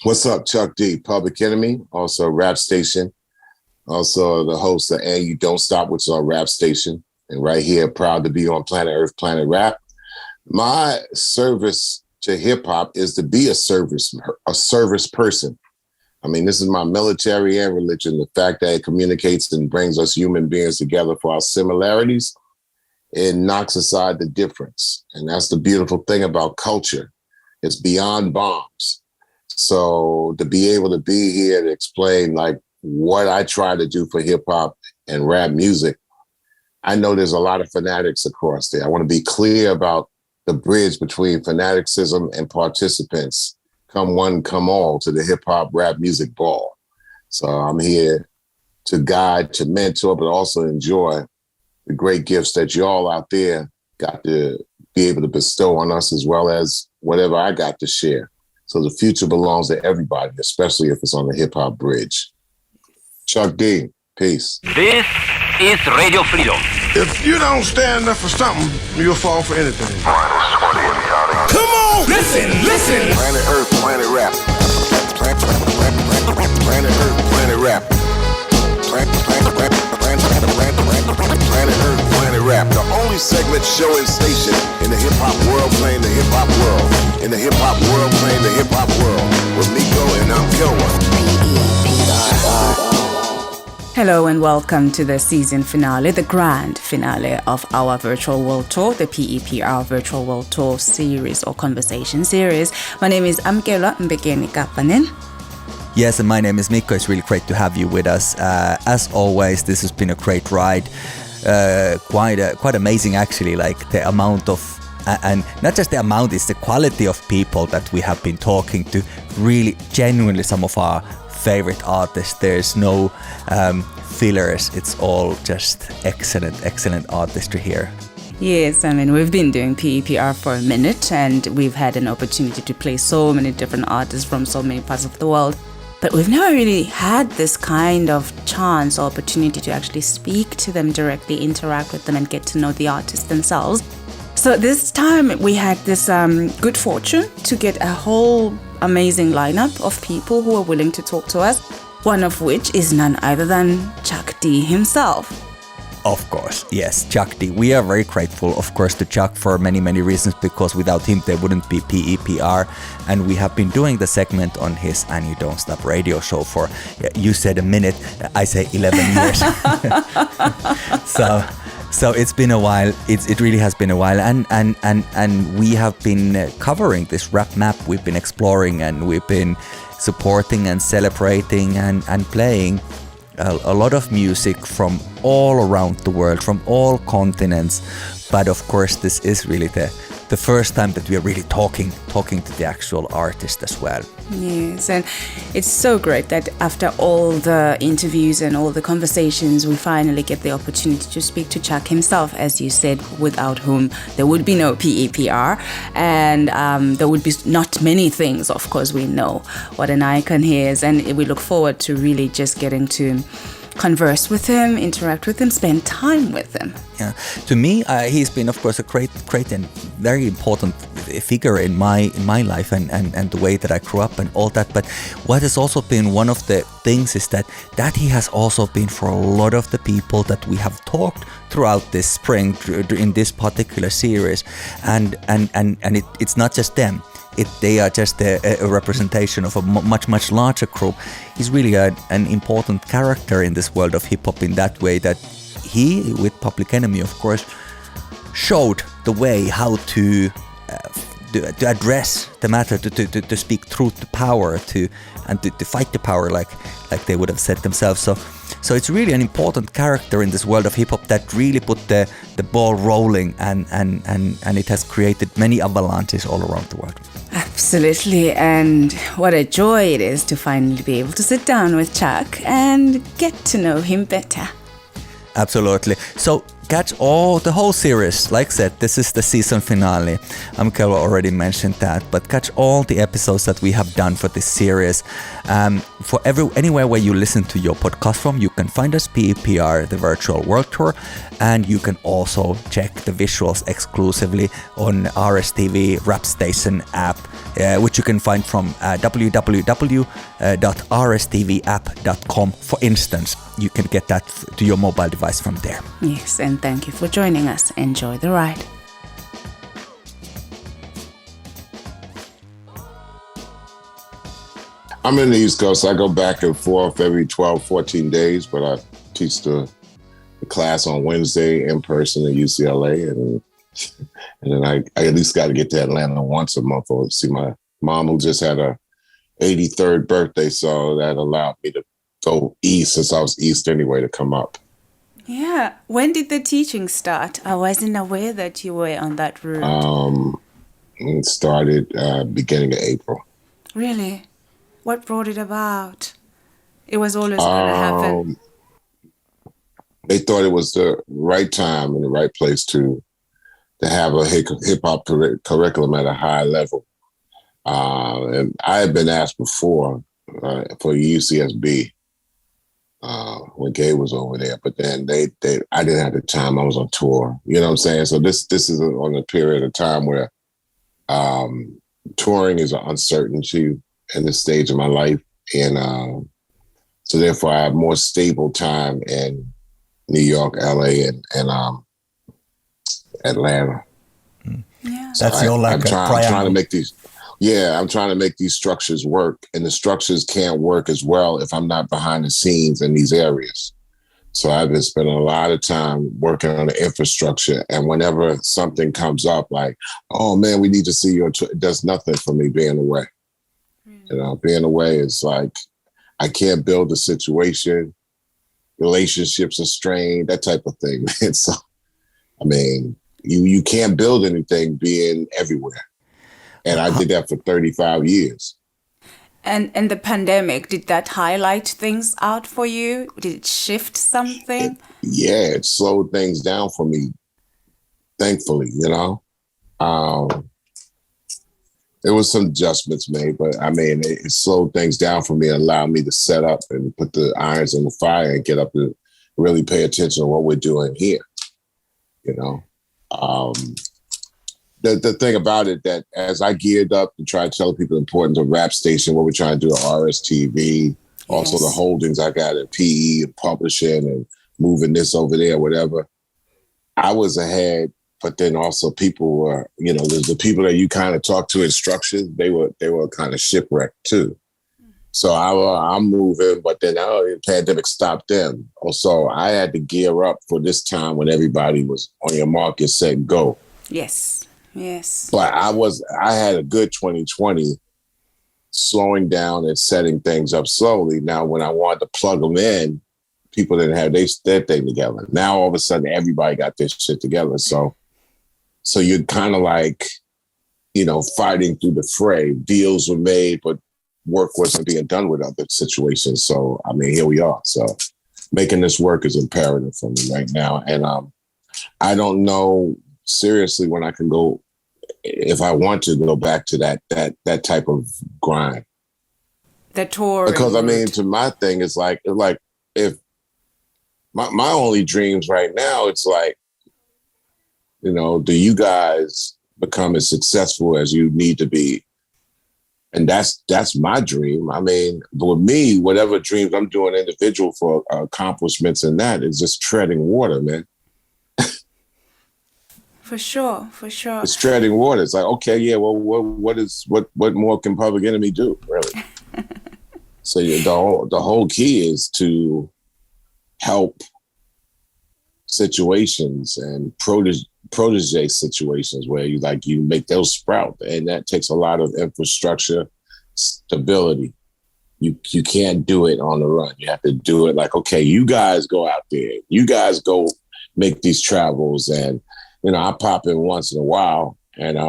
What's up, Chuck D, Public Enemy, also RAPstation, also the host of And You Don't Stop, which is our RAPstation. And right here, proud to be on Planet Earth, Planet Rap. My service to hip hop is to be a service person. I mean, this is my military and religion. The fact that it communicates and brings us human beings together for our similarities, it knocks aside the difference. And that's the beautiful thing about culture. It's beyond bombs. So to be able to be here to explain like what I try to do for hip hop and rap music, I know there's a lot of fanatics across there. I want to be clear about the bridge between fanaticism and participants. Come one, come all to the hip hop rap music ball. So I'm here to guide, to mentor, but also enjoy the great gifts that y'all out there got to be able to bestow on us, as well as whatever I got to share. So the future belongs to everybody, especially if it's on the hip hop bridge. Chuck D, peace. This is Radio Freedom. If you don't stand up for something, you'll fall for anything. Come on! Listen! Planet Earth, Planet Rap. Planet Earth, Planet Rap. Planet Earth, Planet Rap. The only segment, show, and station in the hip-hop world playing the hip-hop world. In the hip-hop world playing the hip-hop world. With Miko and I'm Kilwa. Hello and welcome to the season finale, the grand finale of our virtual world tour, the PEPR virtual world tour series or conversation series. My name is Amkela Mbekeni Kapanen. Yes, and my name is Mikko. It's really great to have you with us. As always, this has been a great ride. Quite amazing, actually, like the amount of, and not just the amount, it's the quality of people that we have been talking to. Really, genuinely, some of our favorite artists. There's no fillers. It's all just excellent artistry here. Yes, I mean, we've been doing PEPR for a minute and we've had an opportunity to play so many different artists from so many parts of the world. But we've never really had this kind of chance or opportunity to actually speak to them directly, interact with them and get to know the artists themselves. So this time we had this good fortune to get a whole amazing lineup of people who are willing to talk to us, one of which is none other than Chuck D himself. Of course, yes, Chuck D. We are very grateful, of course, to Chuck for many reasons, because without him there wouldn't be PEPR, and we have been doing the segment on his And You Don't Stop radio show for, you said a minute, I say 11 years. So it's been a while. It really has been a while, and we have been covering this rap map. We've been exploring and we've been supporting and celebrating and playing a lot of music from all around the world, from all continents. But of course, this is really the first time that we are really talking to the actual artist as well. Yes, and it's so great that after all the interviews and all the conversations, we finally get the opportunity to speak to Chuck himself, as you said, without whom there would be no PEPR, and there would be not many things. Of course, we know what an icon he is, and we look forward to really just getting to converse with him, interact with him, spend time with him. Yeah, to me, he's been, of course, a great and very important figure in my life and the way that I grew up and all that. But what has also been one of the things is that he has also been for a lot of the people that we have talked throughout this spring in this particular series, and it's not just them. They are just a representation of a much larger group. He's really an important character in this world of hip-hop in that way that he, with Public Enemy, of course, showed the way how to address the matter, to speak truth to power, to fight the power, like they would have said themselves. So it's really an important character in this world of hip-hop that really put the ball rolling, and it has created many avalanches all around the world. Absolutely, and what a joy it is to finally be able to sit down with Chuck and get to know him better. Absolutely. So catch the whole series. Like I said, this is the season finale. Kelva already mentioned that, but catch all the episodes that we have done for this series. For anywhere where you listen to your podcast from, you can find us, PEPR, the Virtual World Tour, and you can also check the visuals exclusively on RSTV RAPstation app, which you can find from www.rstvapp.com. For instance, you can get that to your mobile device from there. Yes, and thank you for joining us. Enjoy the ride. I'm in the East Coast. I go back and forth every 12, 14 days, but I teach the class on Wednesday in person at UCLA. And then I at least got to get to Atlanta once a month or see my mom, who just had her 83rd birthday. So that allowed me to go east, since I was east anyway, to come up. Yeah. When did the teaching start? I wasn't aware that you were on that route. It started beginning of April. Really? What brought it about? It was always going to happen. They thought it was the right time and the right place to have a hip-hop curriculum at a high level. And I had been asked before for UCSB when Gabe was over there, but then I didn't have the time. I was on tour. You know what I'm saying? So this is on a period of time where touring is an uncertainty in this stage of my life. And so therefore I have more stable time in New York, LA, and Atlanta. Yeah. So I'm trying to make these. Yeah, I'm trying to make these structures work, and the structures can't work as well if I'm not behind the scenes in these areas. So I've been spending a lot of time working on the infrastructure, and whenever something comes up, like, oh man, we need to see your, it does nothing for me being away. You know, being away is like, I can't build a situation, relationships are strained, that type of thing. And so, I mean, you can't build anything being everywhere. And I did that for 35 years. And the pandemic, did that highlight things out for you? Did it shift something? It slowed things down for me, thankfully, you know. There was some adjustments made, but I mean, it slowed things down for me and allowed me to set up and put the irons in the fire and get up and really pay attention to what we're doing here, you know. The thing about it, that as I geared up to try to tell people the importance of RAPstation, what we're trying to do at RSTV, also the holdings I got at PE and publishing and moving this over there, whatever, I was ahead. But then also people were, you know, there's the people that you kind of talk to in structures, they were kind of shipwrecked too. So I'm moving, but then the pandemic stopped them. Also, I had to gear up for this time when everybody was on your mark, get set, go. Yes. But I had a good 2020, slowing down and setting things up slowly. Now, when I wanted to plug them in, people didn't have their thing together. Now, all of a sudden, everybody got their shit together. So you're kind of like, you know, fighting through the fray. Deals were made, but work wasn't being done with other situations. So, I mean, here we are. So making this work is imperative for me right now. And I don't know seriously when I can go, if I want to go back to that type of grind. The tour. Because I mean, to my thing, it's like if my only dreams right now, it's like, you know, do you guys become as successful as you need to be? And that's my dream. I mean, but with me, whatever dreams I'm doing individual for accomplishments in that is just treading water, man. For sure. It's treading water. It's like, okay, yeah, well, what more can Public Enemy do, really? So the whole key is to help situations and protege situations where you make those sprout, and that takes a lot of infrastructure stability. You can't do it on the run. You have to do it like, okay, you guys go out there, you guys go make these travels, and you know, I pop in once in a while, and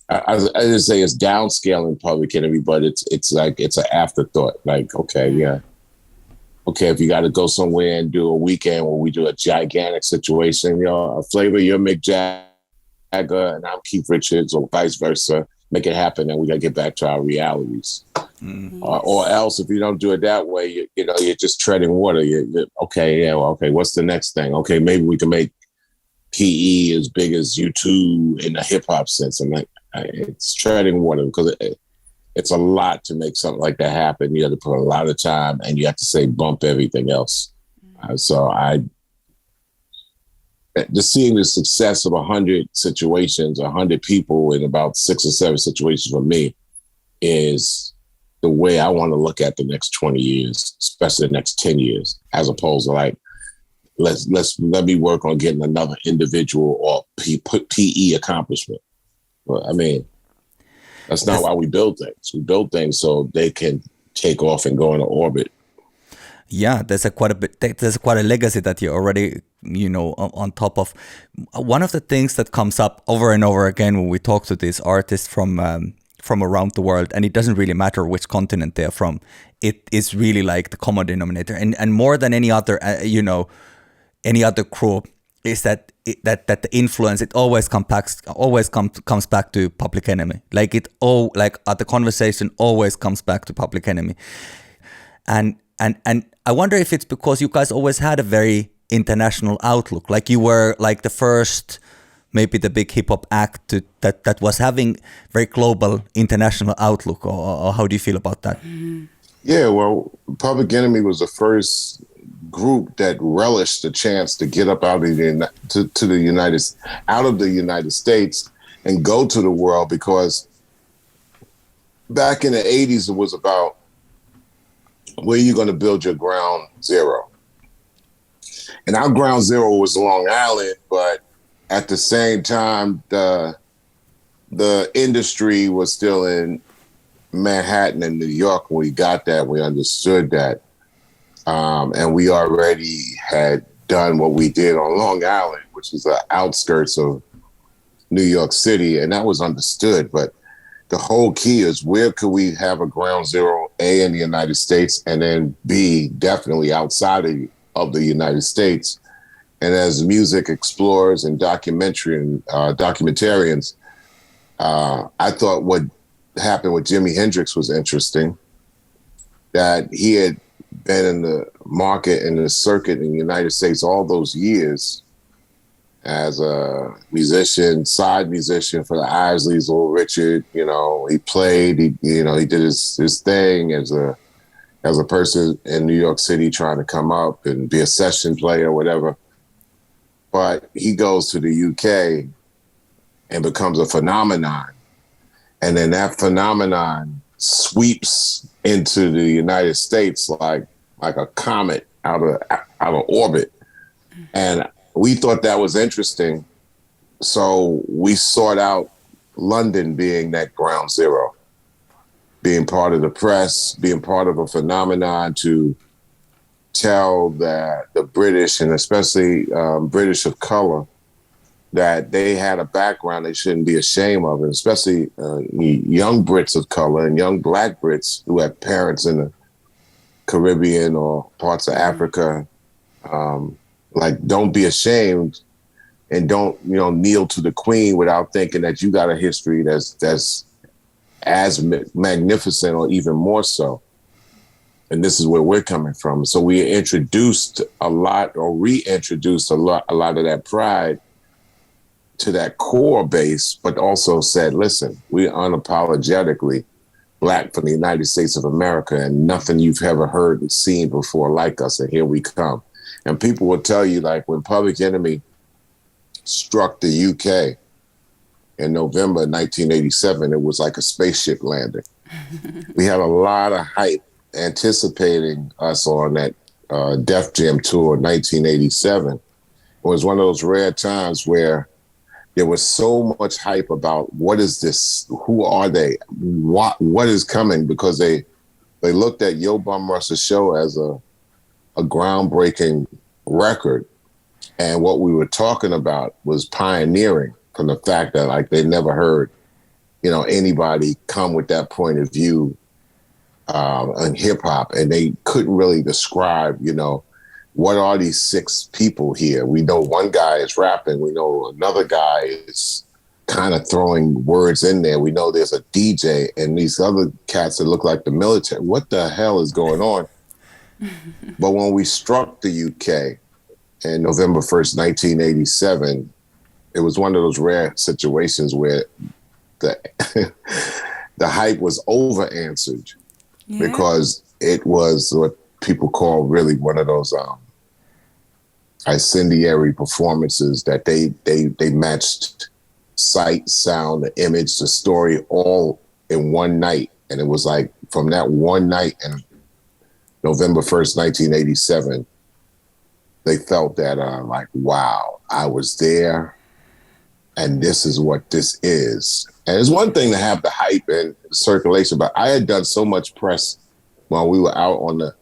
I didn't say it's downscaling Public Enemy, but it's like it's an afterthought. Like, okay, yeah, okay, if you got to go somewhere and do a weekend where we do a gigantic situation, a Flavor, you're Mick Jagger and I'm Keith Richards, or vice versa, make it happen, and we got to get back to our realities. Or else, if you don't do it that way, you're just treading water. Okay, what's the next thing? Okay, maybe we can make PE as big as U2 in the hip hop sense. And it's treading water because it's a lot to make something like that happen. You have to put a lot of time, and you have to say bump everything else. Just seeing the success of 100 situations, 100 people in about 6 or 7 situations for me is the way I want to look at the next 20 years, especially the next 10 years, as opposed to like, let me work on getting another individual or PE accomplishment. Well, I mean, that's not why we build things. We build things so they can take off and go into orbit. Yeah, there's quite a legacy that you're already, on top of. One of the things that comes up over and over again when we talk to these artists from around the world, and it doesn't really matter which continent they're from, it is really like the common denominator, and more than any other, any other crew, is that the influence, it always comes back to Public Enemy. Like the conversation always comes back to Public Enemy, and I wonder if it's because you guys always had a very international outlook. Like you were like the first, maybe the big hip hop act that was having very global international outlook, or how do you feel about that? Yeah, well, Public Enemy was the first group that relished the chance to get up out of out of the United States and go to the world, because back in the 80s, it was about where you're going to build your ground zero. And our ground zero was Long Island, but at the same time, the industry was still in Manhattan and New York. When we got that, we understood that. And we already had done what we did on Long Island, which is the outskirts of New York City, and that was understood. But the whole key is, where could we have a ground zero, A, in the United States, and then B, definitely outside of the United States. And as music explorers and documentarians, I thought what happened with Jimi Hendrix was interesting, that he had been in the market and the circuit in the United States all those years as a musician, side musician for the Isleys, Little Richard. He played, he did his thing as a person in New York City trying to come up and be a session player or whatever. But he goes to the UK and becomes a phenomenon. And then that phenomenon sweeps into the United States like a comet out of orbit. And we thought that was interesting. So we sought out London being that ground zero, being part of the press, being part of a phenomenon to tell that the British, and especially British of color, that they had a background they shouldn't be ashamed of, and especially young Brits of color and young Black Brits who had parents in the Caribbean or parts of Africa. Don't be ashamed, and don't kneel to the Queen without thinking that you got a history that's as magnificent or even more so. And this is where we're coming from. So we reintroduced a lot of that pride to that core base, but also said, listen, we're unapologetically Black from the United States of America, and nothing you've ever heard and seen before like us, and here we come. And people will tell you, like, when Public Enemy struck the UK in November 1987, it was like a spaceship landing. We had a lot of hype anticipating us on that Def Jam tour in 1987. It was one of those rare times where there was so much hype about what is this, who are they, what is coming, because they looked at Yo Bum Rush's show as a groundbreaking record. And what we were talking about was pioneering, from the fact that they never heard, anybody come with that point of view and hip hop, and they couldn't really describe, what are these 6 people here? We know one guy is rapping. We know another guy is kind of throwing words in there. We know there's a DJ and these other cats that look like the military. What the hell is going on? But when we struck the UK in November 1st, 1987, it was one of those rare situations where the the hype was over answered because it was what people call really one of those incendiary performances that they matched sight, sound, the image, the story all in one night. And it was like from that one night in November 1st, 1987, they felt that like, wow, I was there and this is what this is. And it's one thing to have the hype and circulation, but I had done so much press while we were out on the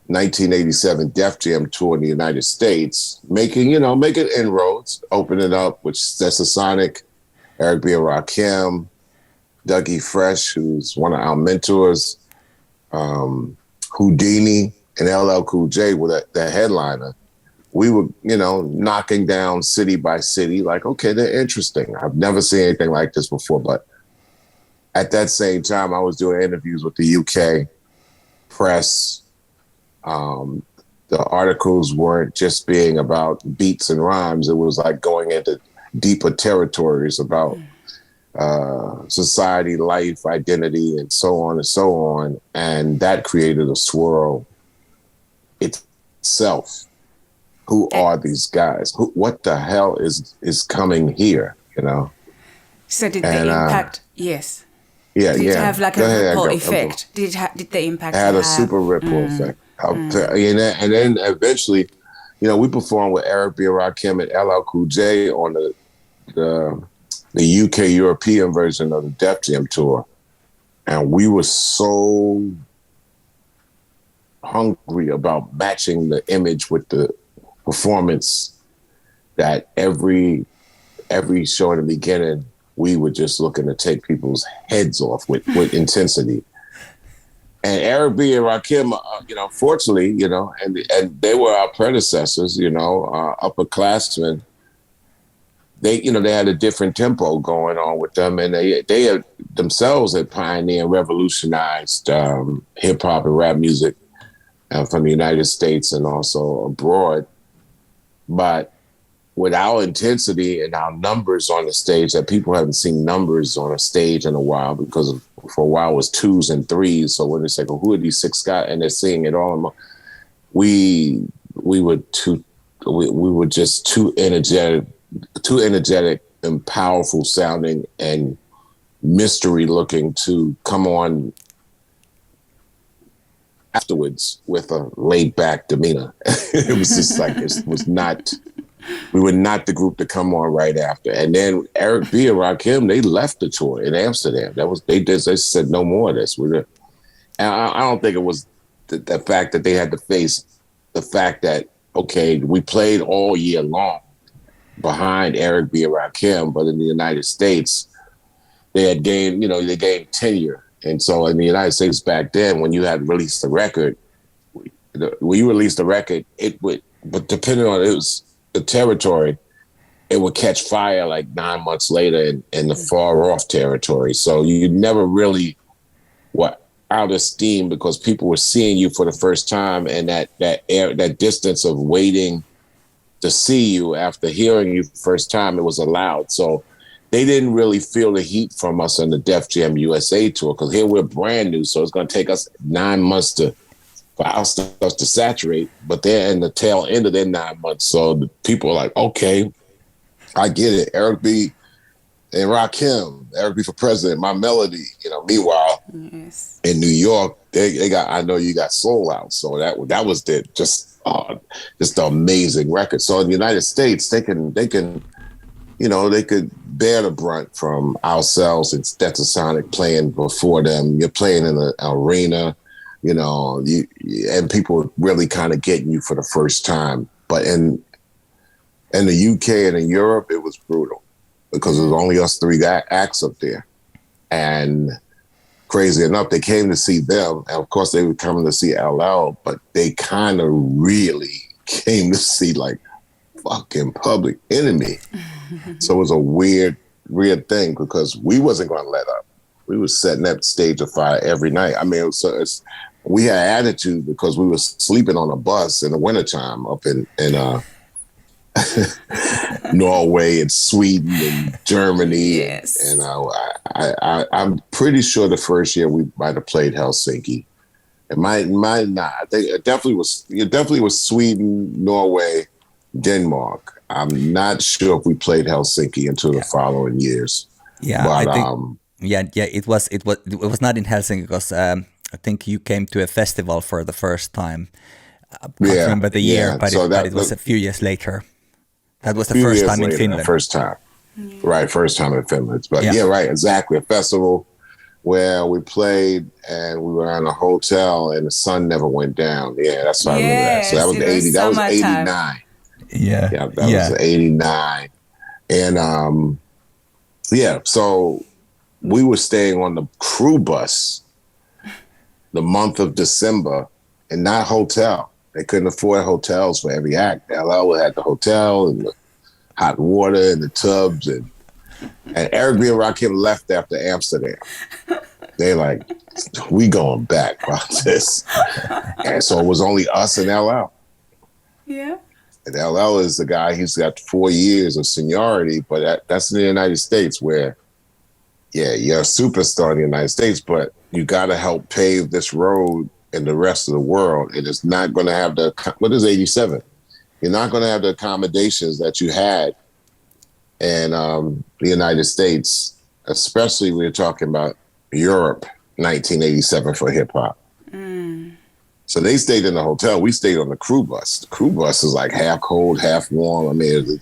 1987 Def Jam tour in the United States, making inroads, opening up with Stetsasonic, Eric B. and Rakim, Dougie Fresh, who's one of our mentors, Houdini, and LL Cool J were the headliner. We were, knocking down city by city, like, okay, they're interesting. I've never seen anything like this before. But at that same time, I was doing interviews with the UK press. The articles weren't just being about beats and rhymes. It was like going into deeper territories about society, life, identity, and so on and so on. And that created a swirl itself. Who are these guys? What the hell is coming here? So did the impact? Yes. Yeah, did yeah. it have like a ripple effect? Did the impact? It had a super ripple effect. And then eventually, we performed with Eric B. and Rakim and LL Cool J on the UK European version of the Def Jam tour, and we were so hungry about matching the image with the performance that every show in the beginning we were just looking to take people's heads off with intensity. And Eric B. and Rakim, fortunately, and they were our predecessors, upperclassmen. They had a different tempo going on with them, and they had themselves had pioneered and revolutionized hip hop and rap music from the United States and also abroad. But with our intensity and our numbers on the stage, that people haven't seen numbers on a stage in a while, because for a while it was 2s and 3s. So when they say, well, who are these 6 guys? And they're seeing it all. We were just too energetic and powerful sounding and mystery looking to come on afterwards with a laid back demeanor. It was just like, we were not the group to come on right after. And then Eric B. and Rakim, they left the tour in Amsterdam. They said no more of this. And I don't think it was the fact that they had to face the fact that, okay, we played all year long behind Eric B. and Rakim, but in the United States, they had gained tenure. And so in the United States back then, when you had released the record, when you released the record, but depending on the territory, it would catch fire like 9 months later in the far off territory. So you never really were out of steam because people were seeing you for the first time, and that distance of waiting to see you after hearing you first time, it was allowed. So they didn't really feel the heat from us on the Def Jam USA tour, because here we're brand new. So it's going to take us 9 months for our stuff to saturate, but they're in the tail end of their 9 months. So the people are like, okay, I get it. Eric B. and Rakim, Eric B. for president, My Melody. Meanwhile, yes, in New York, they got I Know You Got Soul out. So that was just the amazing record. So in the United States, they could bear the brunt from ourselves and Stetsasonic playing before them. You're playing in an arena, and people really kind of getting you for the first time. But in the UK and in Europe, it was brutal because it was only us 3 acts up there. And crazy enough, they came to see them. And of course, they were coming to see LL, but they kind of really came to see like fucking Public Enemy. So it was a weird thing because we wasn't going to let up. We was setting that stage afire every night. I mean, we had attitude because we was sleeping on a bus in the wintertime up in Norway and Sweden and Germany. Yes. And I'm pretty sure the first year we might have played Helsinki. It might not. I think it definitely was Sweden, Norway, Denmark. I'm not sure if we played Helsinki until the following years. Yeah, but, I think. It was not in Helsinki because I think you came to a festival for the first time. I can't remember the year, but it was a few years later. That was the first time in Finland. First time. Right, first time in Finland. But right, exactly. A festival where we played and we were in a hotel and the sun never went down. Yeah, that's why I remember that. So that was 80. That was 89. Yeah. That was 89. And so we were staying on the crew bus the month of December and not hotel. They couldn't afford hotels for every act. LL had the hotel and the hot water and the tubs. And Eric B. and Rakim left after Amsterdam. They like, we going back about this. And so it was only us and LL. Yeah. And LL is the guy, he's got 4 years of seniority, but that's in the United States where, you're a superstar in the United States, but you got to help pave this road in the rest of the world. It is not going to have what is 87? You're not going to have the accommodations that you had in the United States, especially when you're talking about Europe, 1987 for hip hop. So they stayed in the hotel. We stayed on the crew bus. The crew bus is like half cold, half warm. I mean,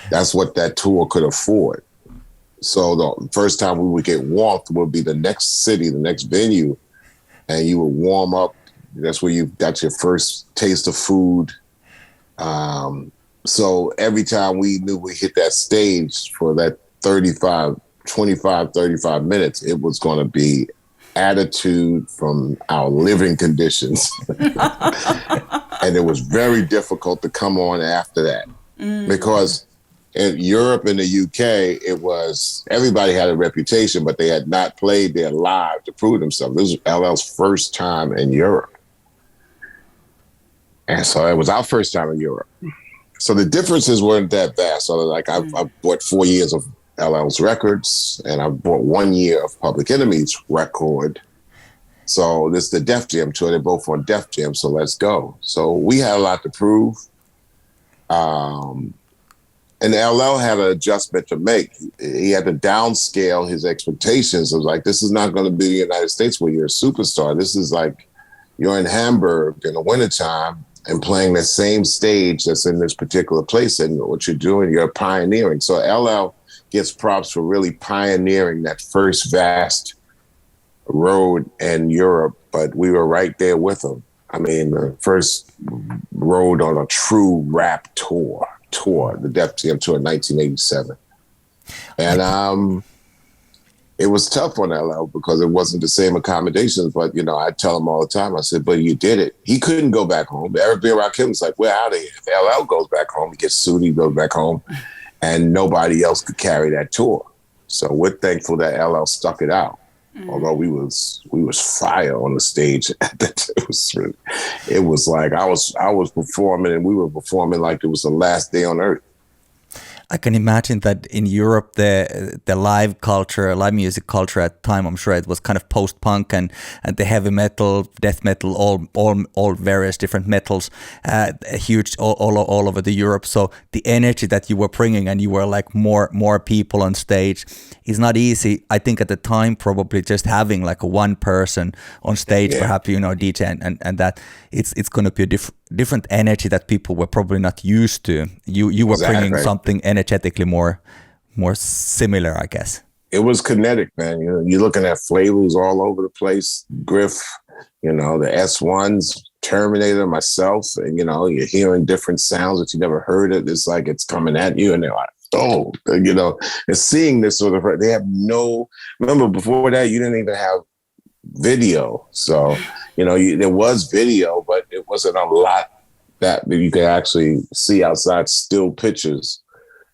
that's what that tour could afford. So the first time we would get warmth would be the next city, the next venue, and you would warm up. That's where you got your first taste of food. So every time we knew we hit that stage for that 35 minutes, it was going to be attitude from our living conditions. And it was very difficult to come on after that because in Europe and the UK, it was everybody had a reputation, but they had not played there live to prove themselves. This was LL's first time in Europe. And so it was our first time in Europe. So the differences weren't that vast. So like I bought 4 years of LL's records and I bought 1 year of Public Enemy's record. So this is the Def Jam tour. They're both on Def Jam, so let's go. So we had a lot to prove. And LL had an adjustment to make. He had to downscale his expectations. It was like, this is not going to be the United States where you're a superstar. This is like you're in Hamburg in the wintertime and playing the same stage that's in this particular place. And what you're doing, you're pioneering. So LL gets props for really pioneering that first vast road in Europe, but we were right there with him. I mean, the first road on a true rap tour, the Def Jam tour in 1987. And it was tough on LL because it wasn't the same accommodations, but, I tell him all the time, I said, but you did it. He couldn't go back home. Eric B. and Rakim was like, we're out of here. If LL goes back home, he gets sued, he goes back home, and nobody else could carry that tour. So we're thankful that LL stuck it out. Although we was fire on the stage. It was like I was performing and we were performing like it was the last day on earth. I can imagine that in Europe, the live culture, live music culture at the time, I'm sure it was kind of post-punk and the heavy metal, death metal, all various different metals, huge all over the Europe. So the energy that you were bringing and you were like more people on stage is not easy. I think at the time, probably just having like a one person on stage, perhaps, DJ and that it's going to be a different energy that people were probably not used to. You were bringing something energetically more similar, I guess. It was kinetic, man. You're looking at flavors all over the place. Griff, the S1s, Terminator, myself, and you're hearing different sounds that you never heard. It's like it's coming at you, and they're like, oh, you know, and seeing this sort of, they have no, remember before that, you didn't even have video. So, you know, there was video, but it wasn't a lot that you could actually see outside still pictures.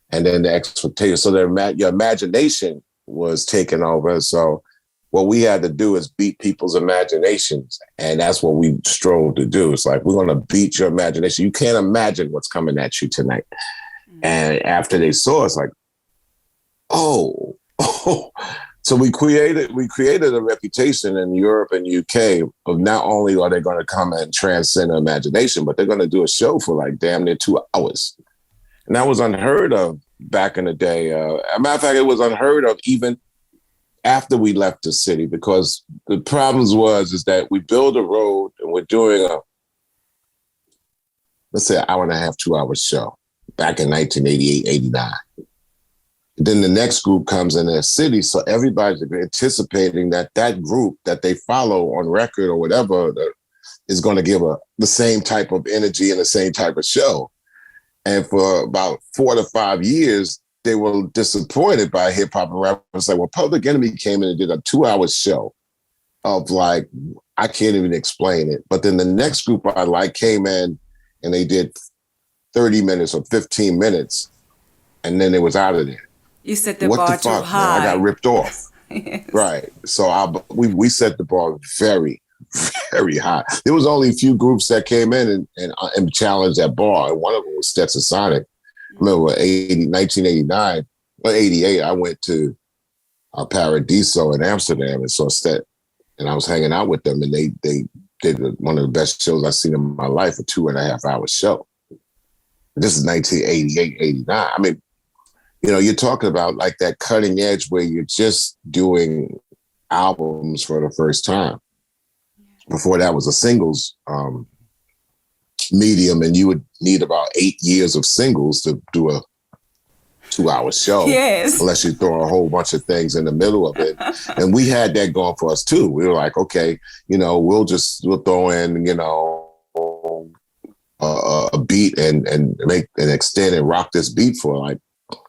And then the expectation, so your imagination was taken over. So what we had to do is beat people's imaginations. And that's what we strove to do. It's like, we're going to beat your imagination. You can't imagine what's coming at you tonight. Mm-hmm. And after they saw us, like, oh. So we created a reputation in Europe and UK of not only are they going to come and transcend imagination, but they're going to do a show for like damn near 2 hours. And that was unheard of back in the day. As a matter of fact, it was unheard of even after we left the city, because the problems is that we build a road and we're doing let's say an hour and a half, 2 hour show back in 1988, 89. Then the next group comes in their city. So everybody's anticipating that group that they follow on record or whatever is going to give the same type of energy and the same type of show. And for about 4 to 5 years, they were disappointed by hip hop and rap. It's like, well, Public Enemy came in and did a 2 hour show of like, I can't even explain it. But then the next group I like came in and they did 30 minutes or 15 minutes. And then they was out of there. You set the bar too high. Man, I got ripped off. Yes. Right. So we set the bar very, very high. There was only a few groups that came in and challenged that bar. And one of them was Stetson Sonic. I remember 1989 or 88, I went to Paradiso in Amsterdam and saw Stet. And I was hanging out with them, and they did one of the best shows I've seen in my life, a 2.5 hour show. This is 1988, 89. I mean, you know, you're talking about like that cutting edge where you're just doing albums for the first time. Before that was a singles medium, and you would need about 8 years of singles to do a 2 hour show. Yes. Unless you throw a whole bunch of things in the middle of it. And we had that going for us too. We were like, okay, you know, we'll throw in, you know, a beat and make and extend and rock this beat for like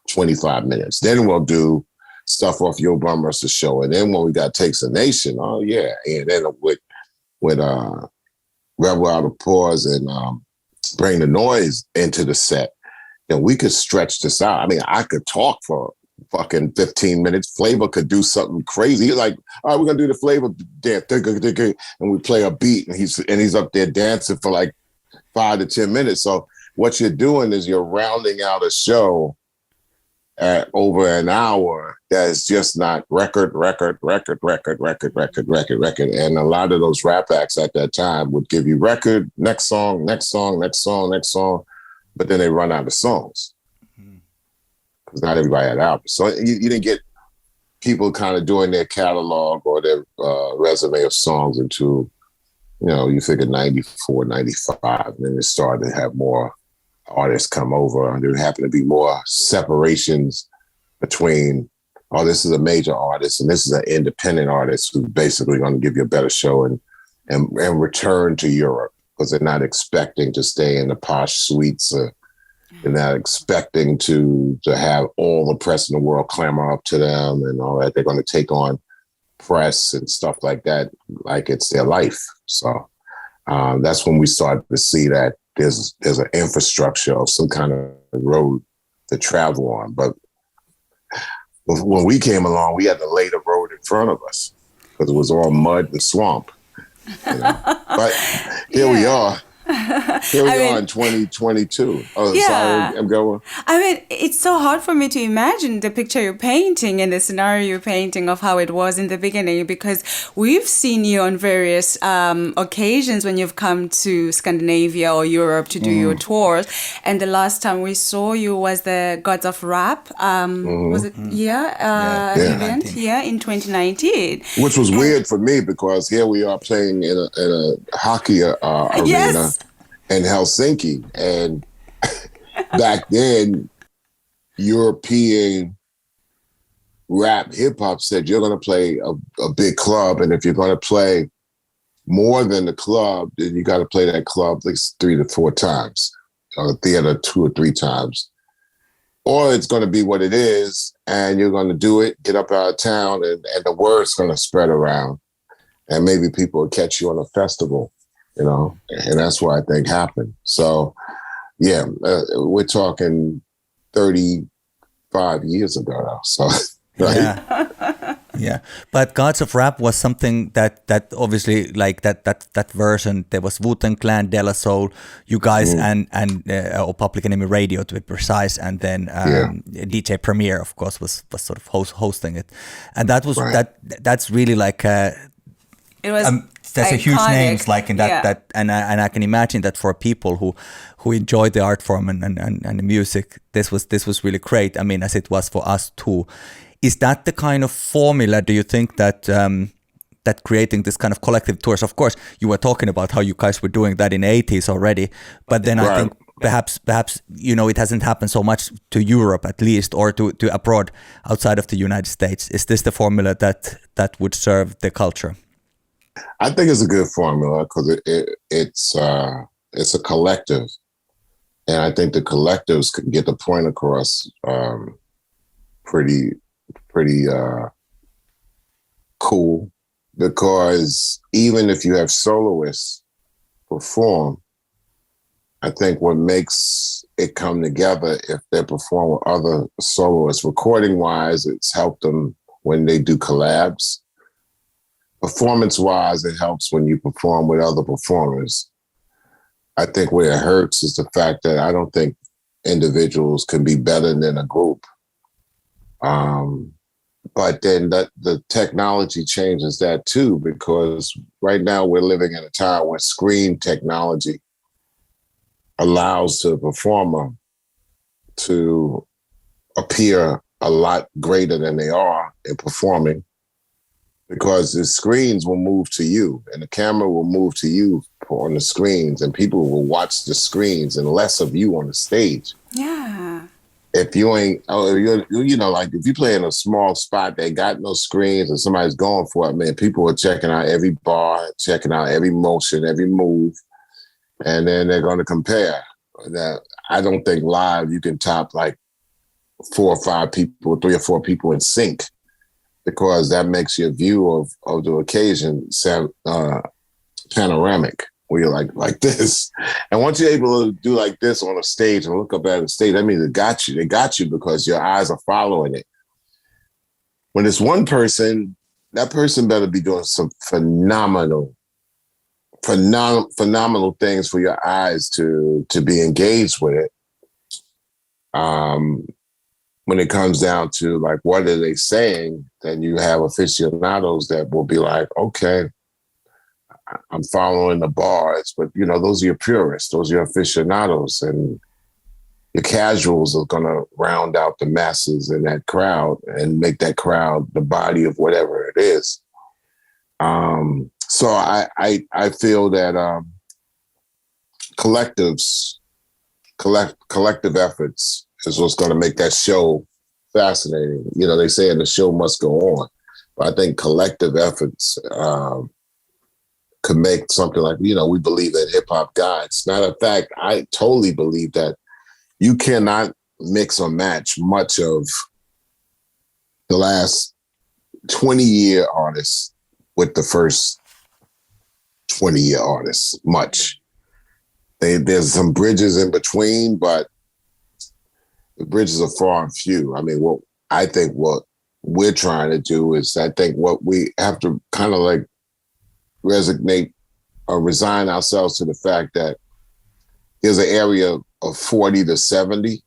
25 minutes. Then we'll do stuff off Yo Bum Rush show. And then when we got Takes a Nation, oh yeah. And then with Rebel Out of Pause and Bring the Noise into the set, then we could stretch this out. I mean, I could talk for fucking 15 minutes. Flavor could do something crazy. He's like, all right, we're gonna do the Flavor dance, and we play a beat, and he's up there dancing for like 5 to 10 minutes. So what you're doing is you're rounding out a show at over an hour that is just not record. And a lot of those rap acts at that time would give you record, next song, but then they run out of songs because not everybody had albums. So you didn't get people kind of doing their catalog or their resume of songs until, you know, you figure 94, 95, and then it started to have more artists come over, and there happened to be more separations between, oh, this is a major artist and this is an independent artist who's basically going to give you a better show and return to Europe because they're not expecting to stay in the posh suites. They're not expecting to have all the press in the world clamor up to them and all that. They're going to take on press and stuff like that, like it's their life. So that's when we started to see that there's an infrastructure of some kind of road to travel on. But when we came along, we had to lay the road in front of us because it was all mud and swamp. You know? But here we are. Here we are in 2022. Oh, yeah. Sorry, I'm going. I mean, it's so hard for me to imagine the picture you're painting and the scenario you're painting of how it was in the beginning, because we've seen you on various occasions when you've come to Scandinavia or Europe to do your tours. And the last time we saw you was the Gods of Rap. Was it? Event? Yeah, in 2019. Which was weird for me because here we are playing in a hockey arena. Yes. In Helsinki, and back then, European rap hip hop said you're going to play a big club, and if you're going to play more than the club, then you got to play that club at least 3 to 4 times, or the theater 2 or 3 times, or it's going to be what it is, and you're going to do it, get up out of town, and the word's going to spread around, and maybe people will catch you on a festival, you know, and that's what I think happened. So, yeah, we're talking 35 years ago now. So, right? Yeah, but Gods of Rap was something that obviously, like that version. There was Wu-Tang Clan, De La Soul, you guys, and or Public Enemy Radio to be precise, and then DJ Premier, of course, was sort of hosting it, and that was that's really like it was. That's iconic. a huge names like in that and I can imagine that for people who enjoy the art form and the music, this was really great. I mean, as it was for us too. Is that the kind of formula, do you think, that that creating this kind of collective tours? Of course, you were talking about how you guys were doing that in the 80s already, but then I think perhaps you know, it hasn't happened so much to Europe at least, or to abroad outside of the United States. Is this the formula that would serve the culture? I think it's a good formula because it's a collective, and I think the collectives can get the point across pretty cool, because even if you have soloists perform, I think what makes it come together if they perform with other soloists, recording wise, it's helped them when they do collabs. Performance wise, it helps when you perform with other performers. I think where it hurts is the fact that I don't think individuals can be better than a group. But then the technology changes that too, because right now we're living in a time where screen technology allows the performer to appear a lot greater than they are in performing, because the screens will move to you and the camera will move to you on the screens, and people will watch the screens and less of you on the stage. Yeah. If you ain't, you know, like if you play in a small spot that got no screens and somebody's going for it, man, people are checking out every bar, checking out every motion, every move, and then they're going to compare. Now, I don't think live you can top like 4 or 5 people, 3 or 4 people in sync, because that makes your view of the occasion sound panoramic, where you're like this. And once you're able to do like this on a stage and look up at the stage, that means it got you. They got you because your eyes are following it. When it's one person, that person better be doing some phenomenal things for your eyes to be engaged with it. When it comes down to like, what are they saying? Then you have aficionados that will be like, okay, I'm following the bars, but you know, those are your purists, those are your aficionados, and your casuals are going to round out the masses in that crowd and make that crowd the body of whatever it is. So I feel that collective efforts is what's going to make that show fascinating. You know, they say the show must go on, but I think collective efforts could make something like, you know, we believe in hip hop gods. Matter of fact, I totally believe that you cannot mix or match much of the last 20-year artists with the first 20-year artists. Much. There's some bridges in between, but the bridges are far and few. I mean, what we're trying to do is, I think what we have to kind of like resignate or resign ourselves to the fact that there's an area of 40 to 70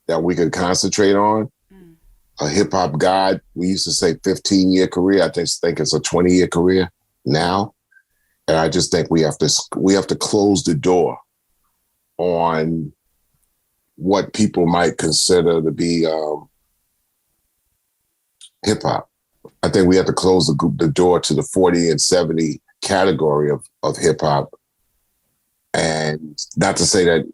that we can concentrate on. A hip hop god, we used to say 15-year career. I think it's a 20-year career now. And I just think we have to close the door on what people might consider to be hip hop. I think we have to close the door to the 40 and 70 category of hip hop. And not to say that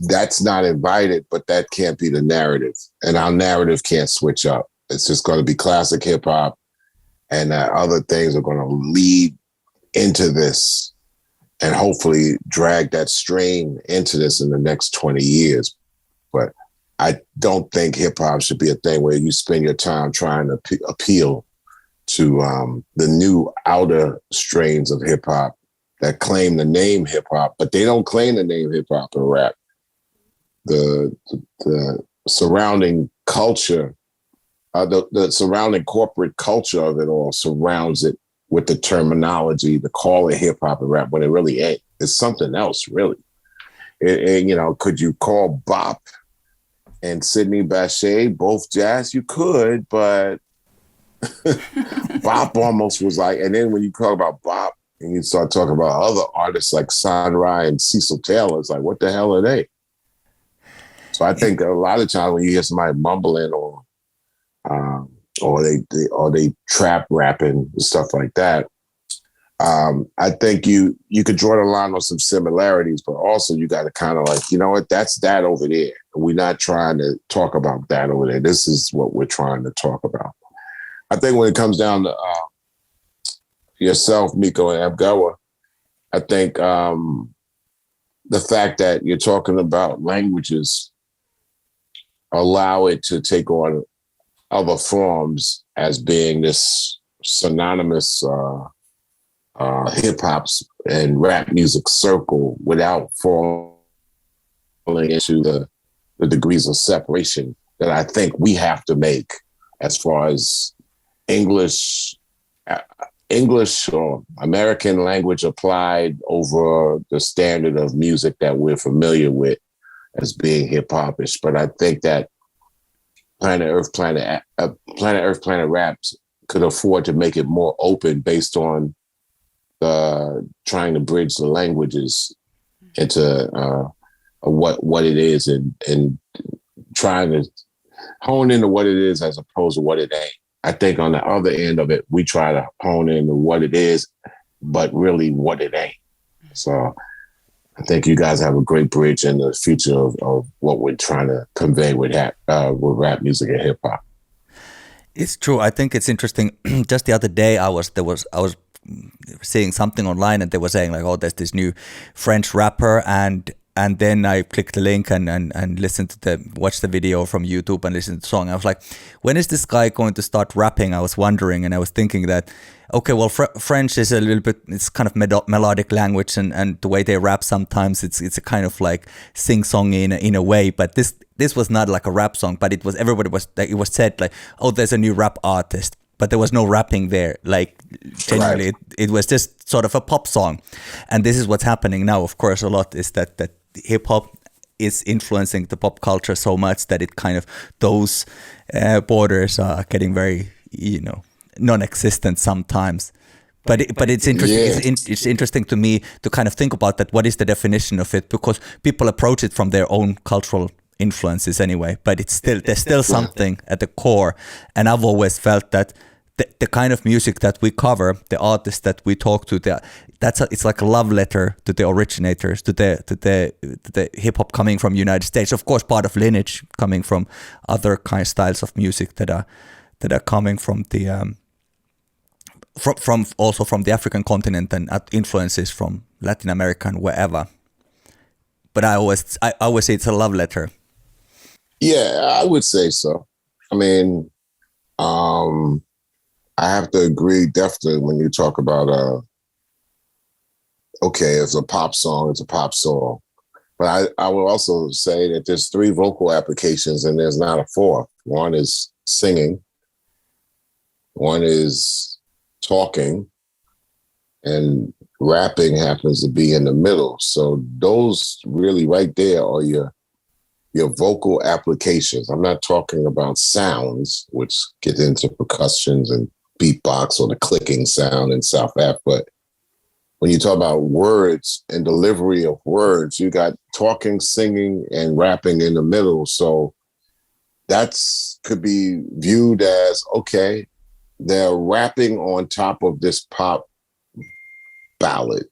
that's not invited, but that can't be the narrative. And our narrative can't switch up. It's just going to be classic hip hop, and other things are going to lead into this and hopefully drag that strain into this in the next 20 years. But I don't think hip hop should be a thing where you spend your time trying to appeal to the new outer strains of hip hop that claim the name hip hop, but they don't claim the name hip hop in rap. The surrounding culture, the surrounding corporate culture of it all surrounds it with the terminology to call it hip hop and rap when it really ain't. It's something else, really. Could you call Bop and Sidney Bechet both jazz? You could, but Bop almost was like, and then when you talk about Bop and you start talking about other artists like Sun Ra and Cecil Taylor, it's like, what the hell are they? So I think a lot of times when you hear somebody mumbling or they trap rapping and stuff like that, I think you could draw the line on some similarities, but also you got to kind of like, you know what, that's that over there. We're not trying to talk about that over there. This is what we're trying to talk about. I think when it comes down to yourself, Miko and Abgawa, I think the fact that you're talking about languages allow it to take on other forms as being this synonymous hip hop's and rap music circle without falling into the degrees of separation that I think we have to make as far as English or American language applied over the standard of music that we're familiar with as being hip-hop-ish. But I think that Planet Earth, Planet Raps could afford to make it more open based on trying to bridge the languages into what it is and trying to hone into what it is as opposed to what it ain't. I think on the other end of it, we try to hone into what it is, but really what it ain't. So I think you guys have a great bridge in the future of what we're trying to convey with rap music and hip hop. It's true. I think it's interesting. Just the other day, I was seeing something online, and they were saying like, "Oh, there's this new French rapper," and then I clicked the link and watched the video from YouTube and listened to the song. I was like, when is this guy going to start rapping? I was wondering, and I was thinking that, okay, well, French is a little bit, it's kind of melodic language, and the way they rap sometimes, it's a kind of like sing-songy in a way, but this was not like a rap song, but it was, it was said like, oh, there's a new rap artist, but there was no rapping there. Like, genuinely, right. It was just sort of a pop song. And this is what's happening now, of course, a lot, is that hip-hop is influencing the pop culture so much that it kind of, those borders are getting very, non-existent sometimes. But it's interesting. Yeah. It's interesting to me to kind of think about that. What is the definition of it? Because people approach it from their own cultural influences anyway. But there's still something at the core. And I've always felt that the kind of music that we cover, the artists that we talk to, it's like a love letter to the originators, to the hip hop coming from United States. Of course, part of lineage coming from other kind of styles of music that are coming from the also from the African continent and influences from Latin America and wherever. But I always say it's a love letter. Yeah, I would say so. I mean, I have to agree definitely when you talk about okay, it's a pop song, it's a pop song. But I would also say that there's 3 vocal applications and there's not a 4th. One is singing, one is talking, and rapping happens to be in the middle. So those really right there are your vocal applications. I'm not talking about sounds, which get into percussions and beatbox or the clicking sound in South Africa. But when you talk about words and delivery of words, you got talking, singing, and rapping in the middle. So that's could be viewed as, okay, they're rapping on top of this pop ballad.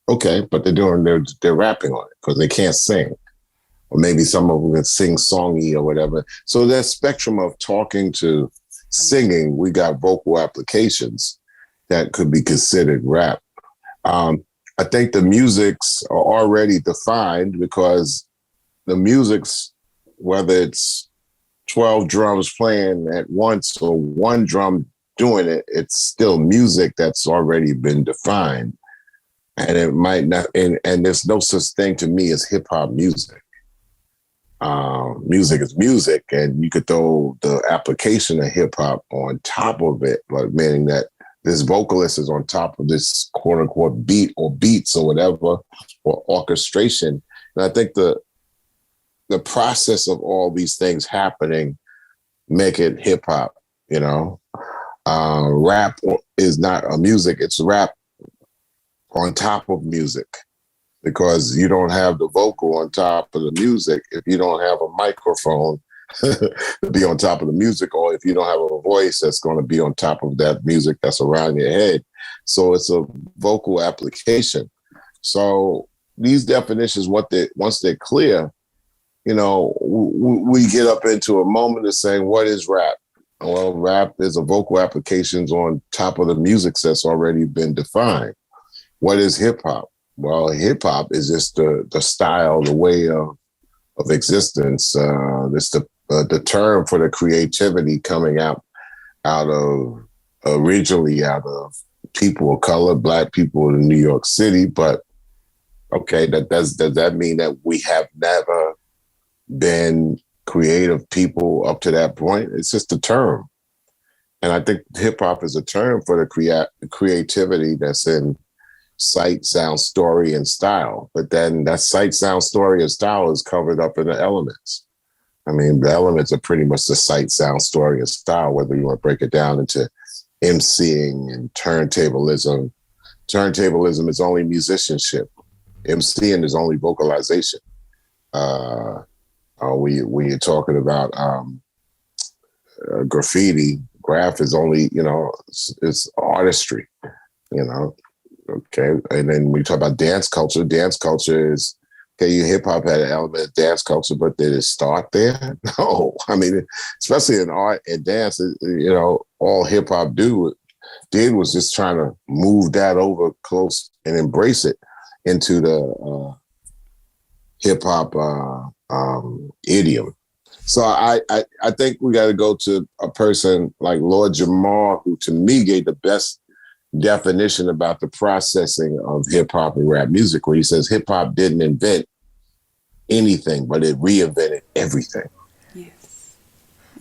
Okay, but they're rapping on it because they can't sing. Or maybe some of them can sing songy or whatever. So that spectrum of talking to singing, we got vocal applications that could be considered rap. I think the musics are already defined because the musics whether it's 12 drums playing at once or one drum doing it, it's still music that's already been defined. And it might not, and there's no such thing to me as hip hop music. Music is music, and you could throw the application of hip hop on top of it, but meaning that this vocalist is on top of this quote unquote beat or beats or whatever, or orchestration. And I think the process of all these things happening make it hip hop, you know. Rap is not a music, it's rap on top of music, because you don't have the vocal on top of the music if you don't have a microphone to be on top of the music, or if you don't have a voice that's going to be on top of that music that's around your head. So it's a vocal application. So these definitions, once they're clear, you know, we get up into a moment of saying, what is rap? Well, rap is a vocal applications on top of the music that's already been defined. What is hip hop? Well, hip hop is just the style, the way of existence. It's the term for the creativity coming out of originally out of people of color, Black people in New York City. But okay, does that mean that we have never been creative people up to that point? It's just a term. And I think hip hop is a term for the creativity that's in sight, sound, story, and style. But then that sight, sound, story, and style is covered up in the elements. I mean, the elements are pretty much the sight, sound, story, and style, whether you want to break it down into MCing and turntablism. Turntablism is only musicianship. MCing is only vocalization. We're talking about graffiti. Graph is only, you know, it's artistry, you know. Okay, and then we talk about dance culture. Dance culture is, okay, your hip hop had an element of dance culture, but did it start there? No, I mean, especially in art and dance, you know, all hip hop did was just trying to move that over close and embrace it into the hip hop idiom. So I think we got to go to a person like Lord Jamar, who to me gave the best definition about the processing of hip hop and rap music, where he says hip hop didn't invent anything, but it reinvented everything.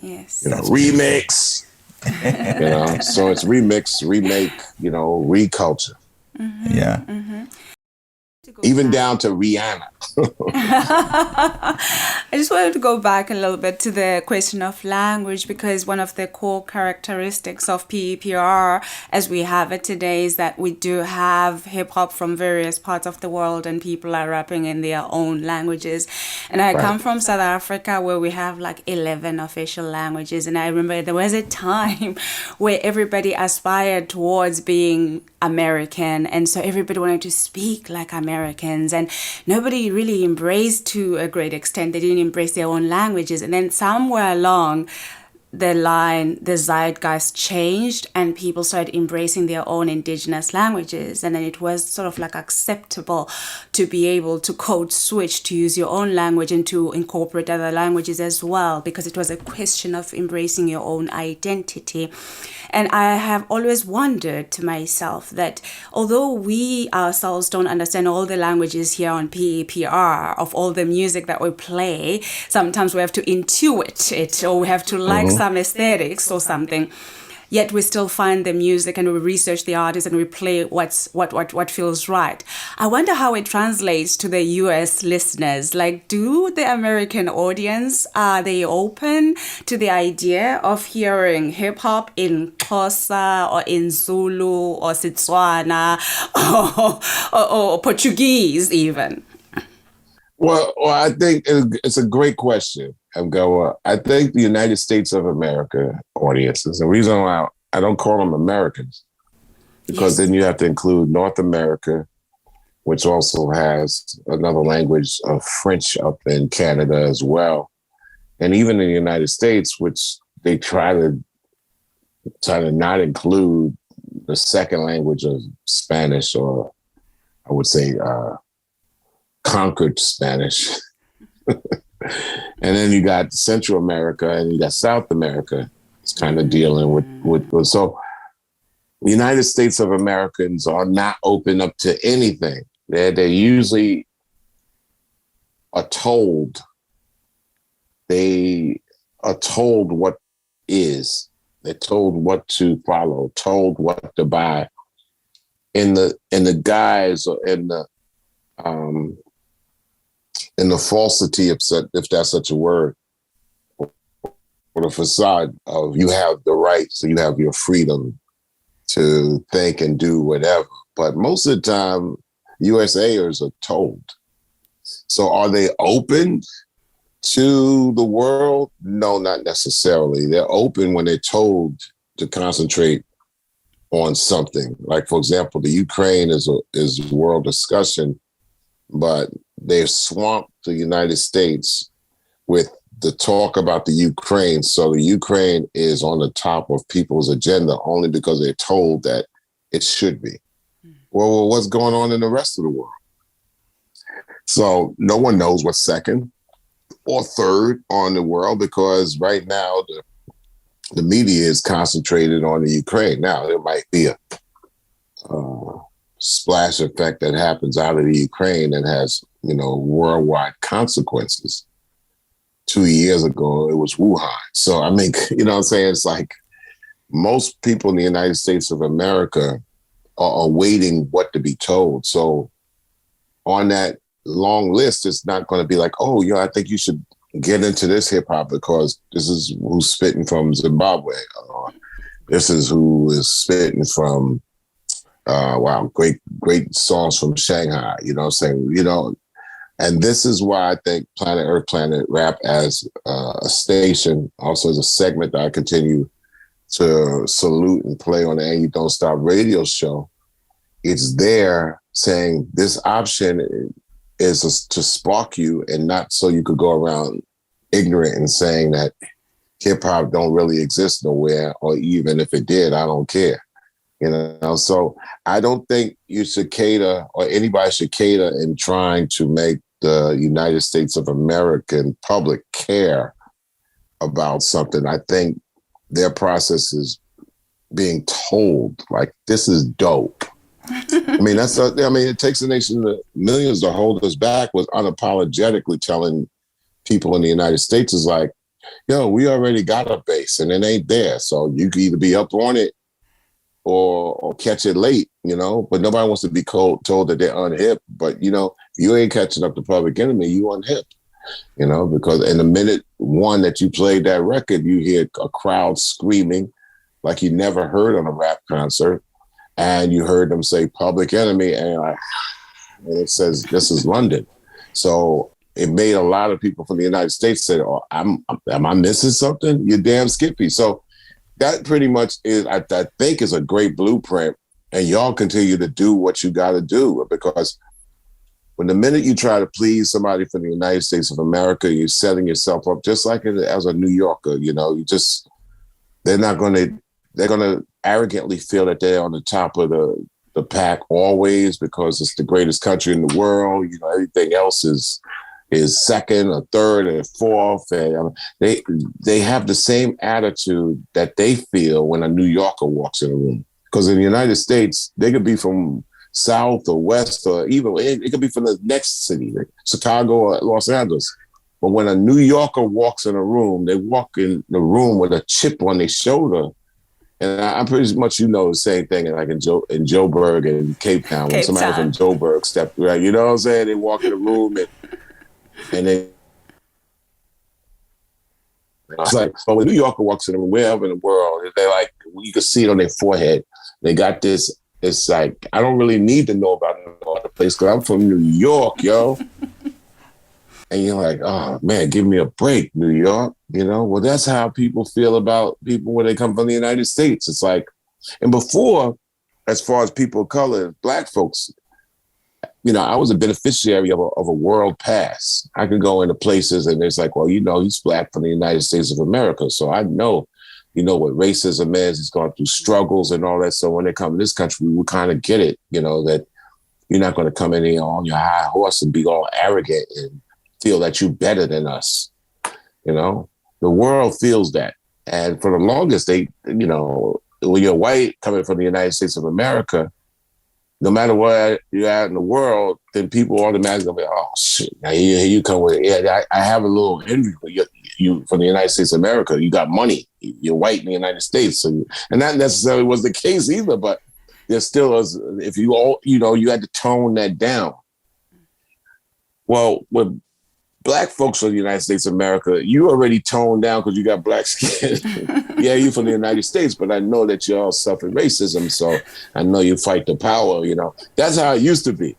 Yes. You know, remix. You know, so it's remix, remake, you know, reculture. Mm-hmm. Yeah. Mm-hmm. Even down to Rihanna. I just wanted to go back a little bit to the question of language, because one of the core characteristics of PEPR as we have it today is that we do have hip hop from various parts of the world, and people are rapping in their own languages. And I come from South Africa, where we have like 11 official languages. And I remember there was a time where everybody aspired towards being American, and so everybody wanted to speak like Americans, and nobody really embraced, to a great extent, they didn't embrace their own languages. And then somewhere along the line, the zeitgeist changed and people started embracing their own indigenous languages. And then it was sort of like acceptable to be able to code switch, to use your own language and to incorporate other languages as well, because it was a question of embracing your own identity. And I have always wondered to myself that although we ourselves don't understand all the languages here on PEPR, of all the music that we play, sometimes we have to intuit it, or we have to like some aesthetics or something. Yet we still find the music and we research the artist and we play what feels right. I wonder how it translates to the US listeners. Like, do the American audience, are they open to the idea of hearing hip hop in Xhosa or in Zulu or Setswana or Portuguese even? Well, I think it's a great question. I think the United States of America audiences, the reason why I don't call them Americans, because then you have to include North America, which also has another language of French up in Canada as well. And even in the United States, which they try to not include the second language of Spanish, or I would say conquered Spanish. And then you got Central America and you got South America. It's kind of dealing with so the United States of Americans are not open up to anything. They usually are told. They are told what is. They're told what to follow, told what to buy. In the guise or in the falsity, if that's such a word, or the facade of you have the right, so you have your freedom to think and do whatever. But most of the time, USAers are told. So are they open to the world? No, not necessarily. They're open when they're told to concentrate on something. Like, for example, the Ukraine is world discussion, but they've swamped the United States with the talk about the Ukraine. So the Ukraine is on the top of people's agenda only because they're told that it should be. Well, what's going on in the rest of the world? So no one knows what's second or third on the world because right now the media is concentrated on the Ukraine. Now, there might be a splash effect that happens out of the Ukraine that has, worldwide consequences. 2 years ago, it was Wuhan. So, I mean, you know what I'm saying? It's like most people in the United States of America are awaiting what to be told. So on that long list, it's not going to be like, oh, I think you should get into this hip hop because this is who's spitting from Zimbabwe. This is who is spitting from, great songs from Shanghai, you know what I'm saying? And this is why I think Planet Earth, Planet Rap as a station, also as a segment that I continue to salute and play on the And You Don't Stop radio show. It's there saying this option is to spark you and not so you could go around ignorant and saying that hip hop don't really exist nowhere, or even if it did, I don't care. So I don't think you should cater, or anybody should cater in trying to make the United States of American public care about something. I think their process is being told, like, this is dope. I mean, it takes a nation of millions to hold us back with unapologetically telling people in the United States is like, yo, we already got a base and it ain't there. So you can either be up on it or catch it late, but nobody wants to be told that they're unhip. But, you ain't catching up to Public Enemy, you unhip, because in the minute one that you played that record, you hear a crowd screaming like you never heard on a rap concert. And you heard them say Public Enemy and it says, this is London. So it made a lot of people from the United States say, oh, am I missing something? You're damn Skippy. So that pretty much is, I think, is a great blueprint. And y'all continue to do what you got to do, because when the minute you try to please somebody from the United States of America, you're setting yourself up just like as a New Yorker. They're going to arrogantly feel that they're on the top of the pack always because it's the greatest country in the world. Everything else is second or third or fourth. And they have the same attitude that they feel when a New Yorker walks in a room. Because in the United States, they could be from South or West, or even it could be from the next city, like Chicago or Los Angeles. But when a New Yorker walks in a room, they walk in the room with a chip on their shoulder. And I'm pretty much, the same thing like in Joburg and Cape Town. When somebody from Joburg stepped right, you know what I'm saying? They walk in the room and they. It's like, but when a New Yorker walks in the room, wherever in the world, they're like, you can see it on their forehead. They got this. It's like, I don't really need to know about no other place because I'm from New York, yo. And you're like, oh, man, give me a break, New York. Well, that's how people feel about people when they come from the United States. It's like, and before, as far as people of color, Black folks, I was a beneficiary of a world pass. I could go into places and it's like, well, he's Black from the United States of America. So I know, what racism is. He's gone through struggles and all that. So when they come to this country, we kind of get it, that you're not going to come in here on your high horse and be all arrogant and feel that you're better than us. You know, the world feels that. And for the longest, they, you know, when you're white coming from the United States of America, no matter where you're at in the world, then people automatically go, oh, shit, now here you come with it. Yeah, I have a little envy for you from the United States of America. You got money. You're white in the United States. And that necessarily was the case either, but there still is, if you all, you know, you had to tone that down. Well, with black folks from the United States of America, you already toned down because you got black skin. Yeah, you from the United States, but I know that you all suffer racism, so I know you fight the power, you know. That's how it used to be.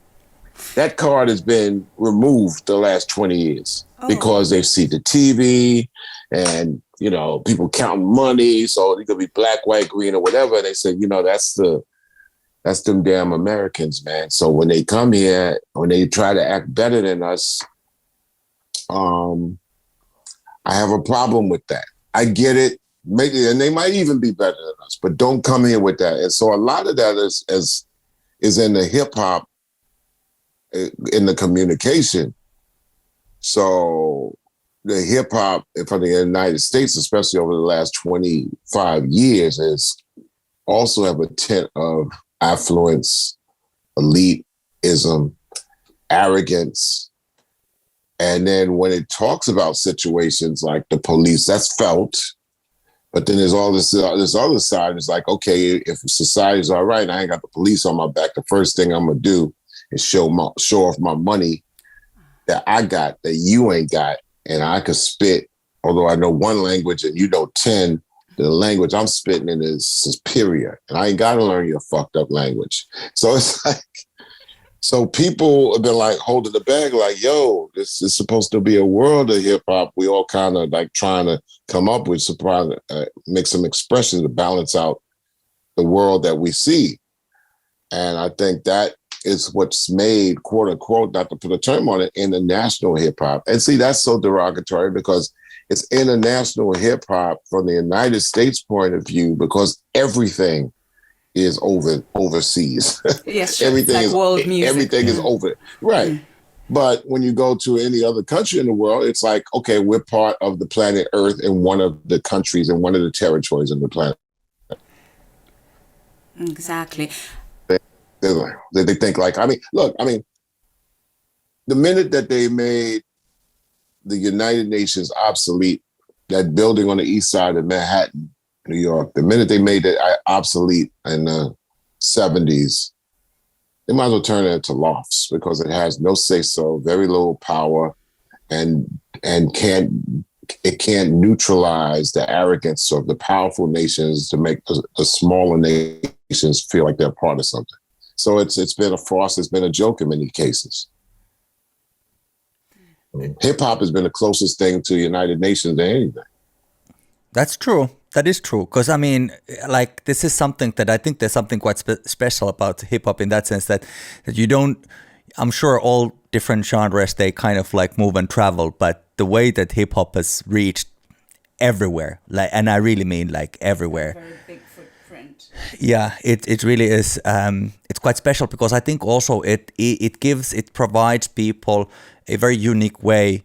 That card has been removed the last 20 years because they see the TV and, you know, people counting money, so it could be black, white, green, or whatever. And they say, you know, that's them damn Americans, man. So when they come here, when they try to act better than us, I have a problem with that. I get it. Maybe, and they might even be better than us, but don't come here with that. And so a lot of that is in the hip hop, in the communication. So the hip hop from the United States, especially over the last 25 years, is also have a tint of affluence, elitism, arrogance. And then when it talks about situations like the police, that's felt. But then there's all this other side. It's like, okay, if society's all right, I ain't got the police on my back. The first thing I'm gonna do is show off my money that I got that you ain't got, and I could spit. Although I know one language and you know 10, the language I'm spitting in is superior, and I ain't got to learn your fucked up language. So it's like, so people have been like holding the bag, like, yo, this is supposed to be a world of hip hop. We all kind of like trying to come up with make some expressions to balance out the world that we see. And I think that is what's made, quote unquote, not to put a term on it, international hip hop. And see, that's so derogatory because it's international hip hop from the United States point of view because everything is overseas. Yes, sure. Everything like is world music. Everything is over. Right. But when you go to any other country in the world, it's like, okay, we're part of the planet Earth in one of the countries and one of the territories of the planet. Exactly. They think like, I mean, the minute that they made the United Nations obsolete, that building on the east side of Manhattan, New York, the minute they made it obsolete in the 70s, they might as well turn it into lofts because it has no say-so, very little power, and can't neutralize the arrogance of the powerful nations to make the smaller nations feel like they're part of something. So it's been a farce, it's been a joke in many cases. I mean, hip-hop has been the closest thing to the United Nations than anything. That's true. That is true. Because, I mean, like, this is something that I think there's something quite special about hip-hop in that sense that you don't, I'm sure all different genres, they kind of like move and travel, but the way that hip-hop has reached everywhere, like, and I really mean like everywhere. Very big footprint. Yeah, it really is. It's quite special because I think also it provides people a very unique way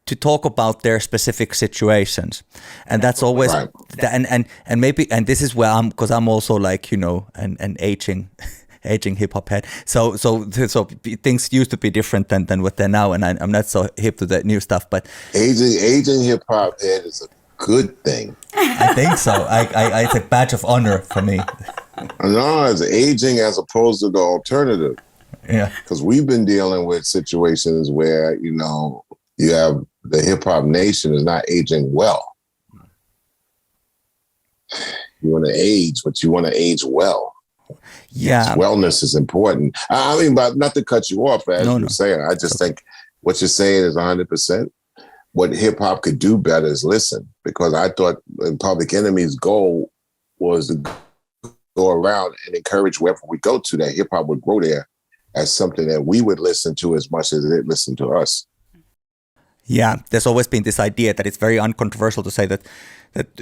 to talk about their specific situations, and that's always right. and maybe, and this is where because I'm also like, you know, an aging hip hop head. So things used to be different than what they're now, and I'm not so hip to the new stuff. But aging hip hop head is a good thing. I think so. I it's a badge of honor for me. No, it's aging as opposed to the alternative. Yeah, because we've been dealing with situations where, you know, you have the hip hop nation is not aging well. You want to age, but you want to age well. Yeah, wellness is important. I mean, but not to cut you off, as you're saying. I just think what you're saying is 100%. What hip hop could do better is listen, because I thought Public Enemy's goal was to go around and encourage wherever we go to that hip hop would grow there as something that we would listen to as much as it listened to us. Yeah, there's always been this idea that it's very uncontroversial to say that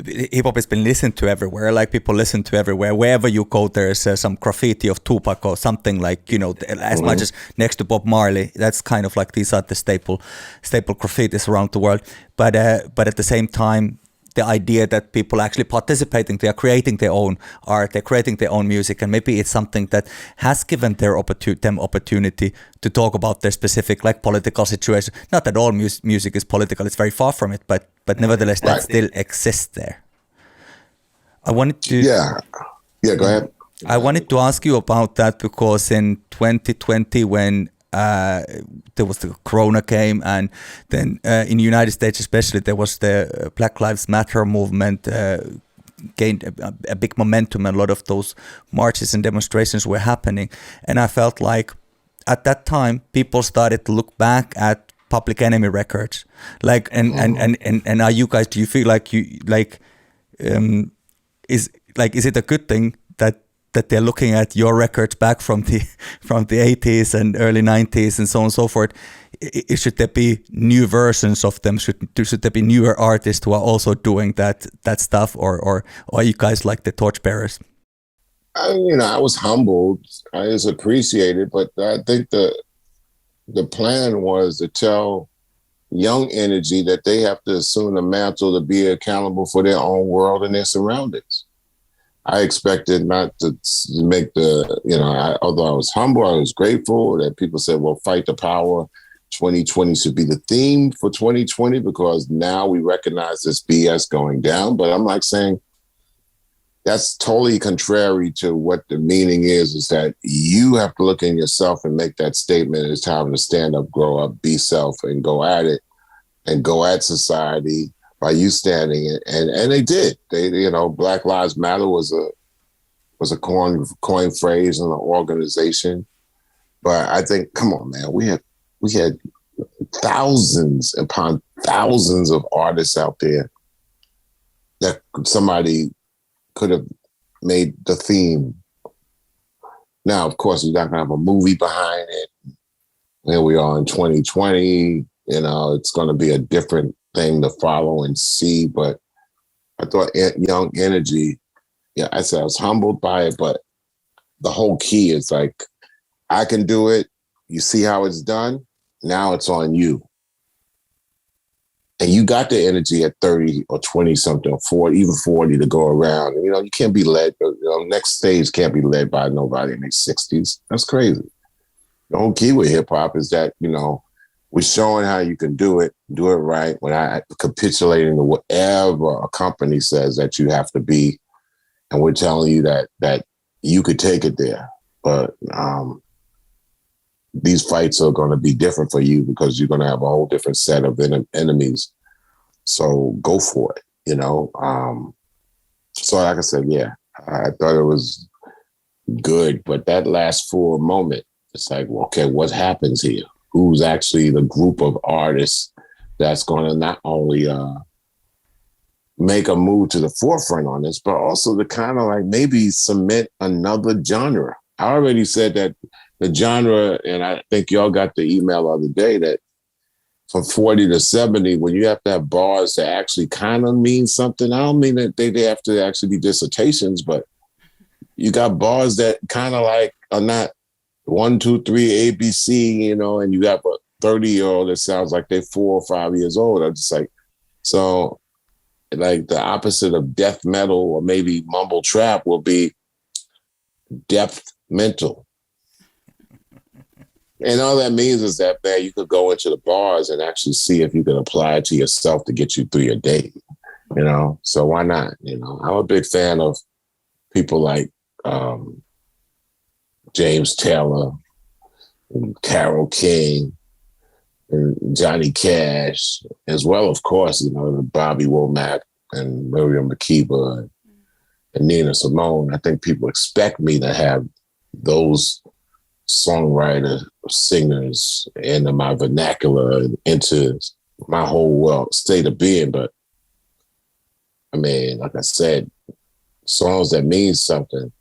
hip hop has been listened to everywhere. Like people listen to everywhere. Wherever you go, there's some graffiti of Tupac or something like, you know, as much as next to Bob Marley. That's kind of like these are the staple graffitis around the world. But at the same time, the idea that people actually participating, they are creating their own art, they're creating their own music, and maybe it's something that has given them opportunity to talk about their specific like political situation. Not that all music is political; it's very far from it, but nevertheless, that still exists there. I wanted to go ahead. I wanted to ask you about that because in 2020 when there was the Corona came, and then in the United States especially there was the Black Lives Matter movement gained a big momentum, and a lot of those marches and demonstrations were happening, and I felt like at that time people started to look back at Public Enemy records, like and are you guys, do you feel like you like is it a good thing that they're looking at your records back from the 80s and early 90s and so on and so forth? Should there be new versions of them? Should there be newer artists who are also doing that stuff, or are you guys like the torchbearers? I was humbled. I was appreciated, but I think the plan was to tell young energy that they have to assume the mantle to be accountable for their own world and their surroundings. I expected not to make although I was humble, I was grateful that people said, well, fight the power. 2020 should be the theme for 2020 because now we recognize this BS going down. But I'm like saying that's totally contrary to what the meaning is that you have to look in yourself and make that statement. It's time to stand up, grow up, be self, and go at it and go at society. By you standing it, and they did. They, Black Lives Matter was a coin phrase in the organization. But I think, come on, man, we had thousands upon thousands of artists out there that somebody could have made the theme. Now, of course, we're not gonna have a movie behind it. Here we are in 2020. It's going to be a different thing to follow and see, but I thought young energy, I said I was humbled by it, but the whole key is like, I can do it. You see how it's done. Now it's on you. And you got the energy at 30 or 20 something or 40, even 40 to go around. You can't be led, next stage can't be led by nobody in their 60s. That's crazy. The whole key with hip hop is that, we're showing how you can do it right, without capitulating to whatever a company says that you have to be. And we're telling you that you could take it there. But these fights are going to be different for you because you're going to have a whole different set of enemies. So go for it, So like I said, I thought it was good. But that last full moment, it's like, well, okay, what happens here? Who's actually the group of artists that's going to not only make a move to the forefront on this, but also to kind of like maybe cement another genre. I already said that the genre, and I think y'all got the email the other day, that from 40 to 70, when you have to have bars that actually kind of mean something, I don't mean that they have to actually be dissertations, but you got bars that kind of like are not 1, 2, 3, ABC, and you got a 30-year-old that sounds like they're 4 or 5 years old. I'm just like, so like the opposite of death metal or maybe mumble trap will be depth mental. And all that means is that, man, you could go into the bars and actually see if you can apply it to yourself to get you through your day, So why not? I'm a big fan of people like James Taylor, and Carole King, and Johnny Cash, as well, of course, Bobby Womack and Miriam Makeba and Nina Simone. I think people expect me to have those songwriters, singers into my vernacular, into my whole world, state of being. But I mean, like I said, songs that mean something,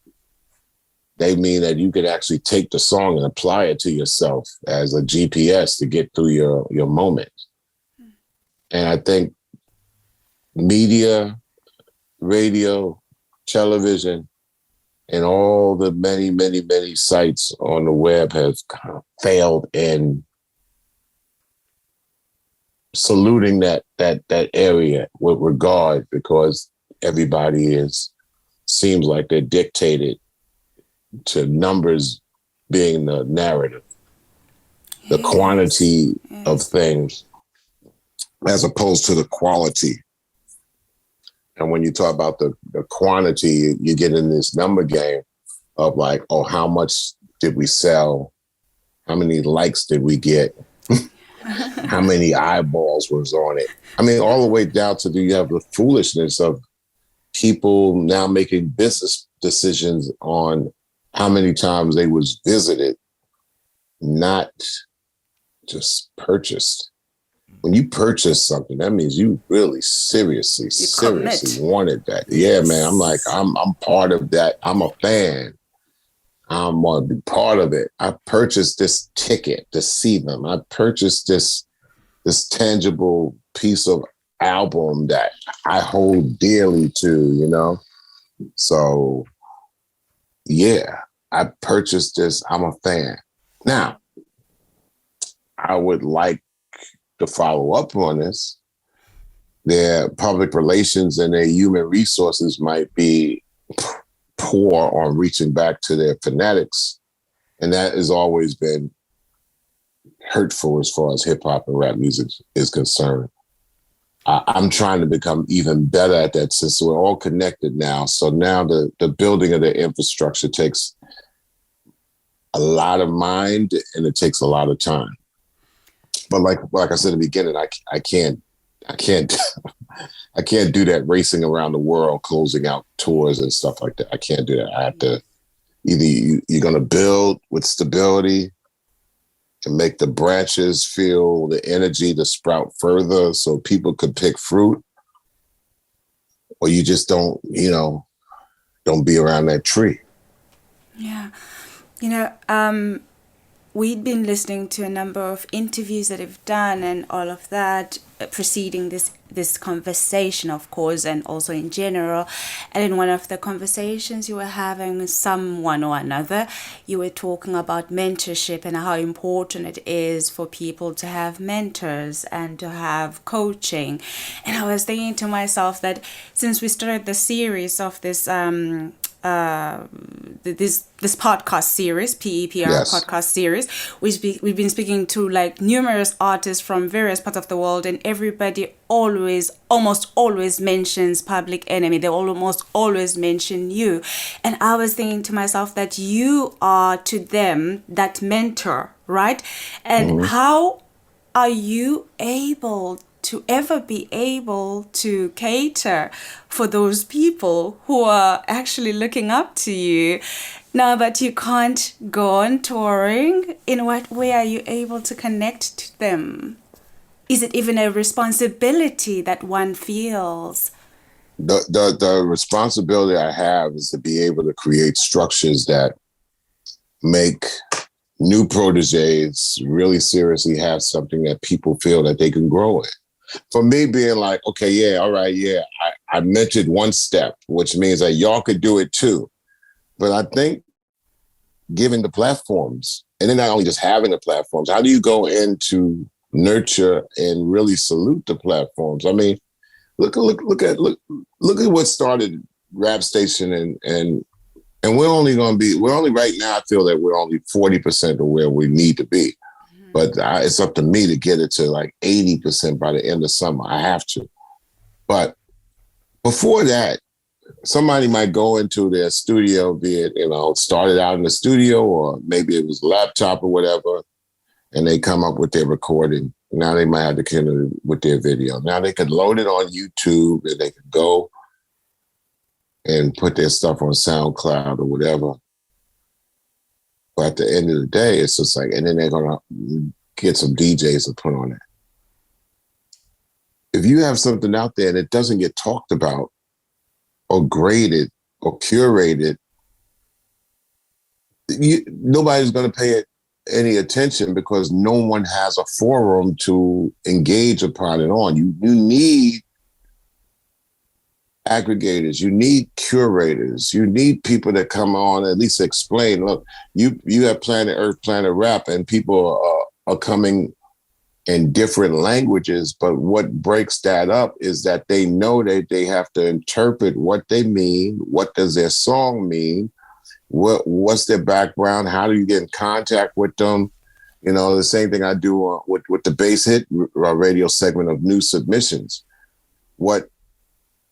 they mean that you could actually take the song and apply it to yourself as a GPS to get through your moment. And I think media, radio, television, and all the many, many, many sites on the web have kind of failed in saluting that area with regard, because everybody seems like they're dictated to numbers being the narrative, the quantity of things as opposed to the quality. And when you talk about the quantity, you get in this number game of like, oh, how much did we sell? How many likes did we get? How many eyeballs was on it? I mean, all the way down to, do you have the foolishness of people now making business decisions on how many times they was visited, not just purchased. When you purchase something, that means you really seriously wanted that. Yeah, man. I'm like, I'm part of that. I'm a fan. I'm going to be part of it. I purchased this ticket to see them. I purchased this tangible piece of album that I hold dearly to, you know? So, yeah, I purchased this. I'm a fan. Now, I would like to follow up on this. Their public relations and their human resources might be poor on reaching back to their fanatics. And that has always been hurtful as far as hip hop and rap music is concerned. I'm trying to become even better at that, since we're all connected now. So now the building of the infrastructure takes a lot of mind and it takes a lot of time. But like I said in the beginning, I can't do that racing around the world, closing out tours and stuff like that. I can't do that. I have to either you're going to build with stability and make the branches feel the energy to sprout further so people could pick fruit, or you just don't be around that tree. Yeah. We'd been listening to a number of interviews that you've done and all of that preceding this conversation, of course, and also in general. And in one of the conversations you were having with someone or another, you were talking about mentorship and how important it is for people to have mentors and to have coaching. And I was thinking to myself that since we started the series of this this podcast series, PEPR podcast series, we've been speaking to like numerous artists from various parts of the world, and everybody almost always mentions Public Enemy. They almost always mention you. And I was thinking to myself that you are to them that mentor, right? And how are you able to ever be able to cater for those people who are actually looking up to you now that you can't go on touring? In what way are you able to connect to them? Is it even a responsibility that one feels? The responsibility I have is to be able to create structures that make new proteges really seriously have something that people feel that they can grow in. For me, being like, okay, yeah, all right, yeah, I mentioned one step, which means that y'all could do it too. But I think giving the platforms, and then not only just having the platforms, how do you go into nurture and really salute the platforms? I mean, look at what started RAPstation, and we're only right now, I feel that we're only 40% of where we need to be. But it's up to me to get it to like 80% by the end of summer. I have to. But before that, somebody might go into their studio, be it, started out in the studio, or maybe it was a laptop or whatever, and they come up with their recording. Now they might have to continue with their video. Now they could load it on YouTube, and they could go and put their stuff on SoundCloud or whatever. But at the end of the day, it's just like, and then they're going to get some DJs to put on it. If you have something out there that doesn't get talked about or graded or curated, nobody's going to pay any attention because no one has a forum to engage upon it on. You need aggregators, you need curators, you need people that come on at least explain, look, you have Planet Earth, Planet Rap, and people are coming in different languages, but what breaks that up is that they know that they have to interpret what they mean, what does their song mean, what's their background, how do you get in contact with them. You know, the same thing I do with the Bass Hit radio segment of new submissions. What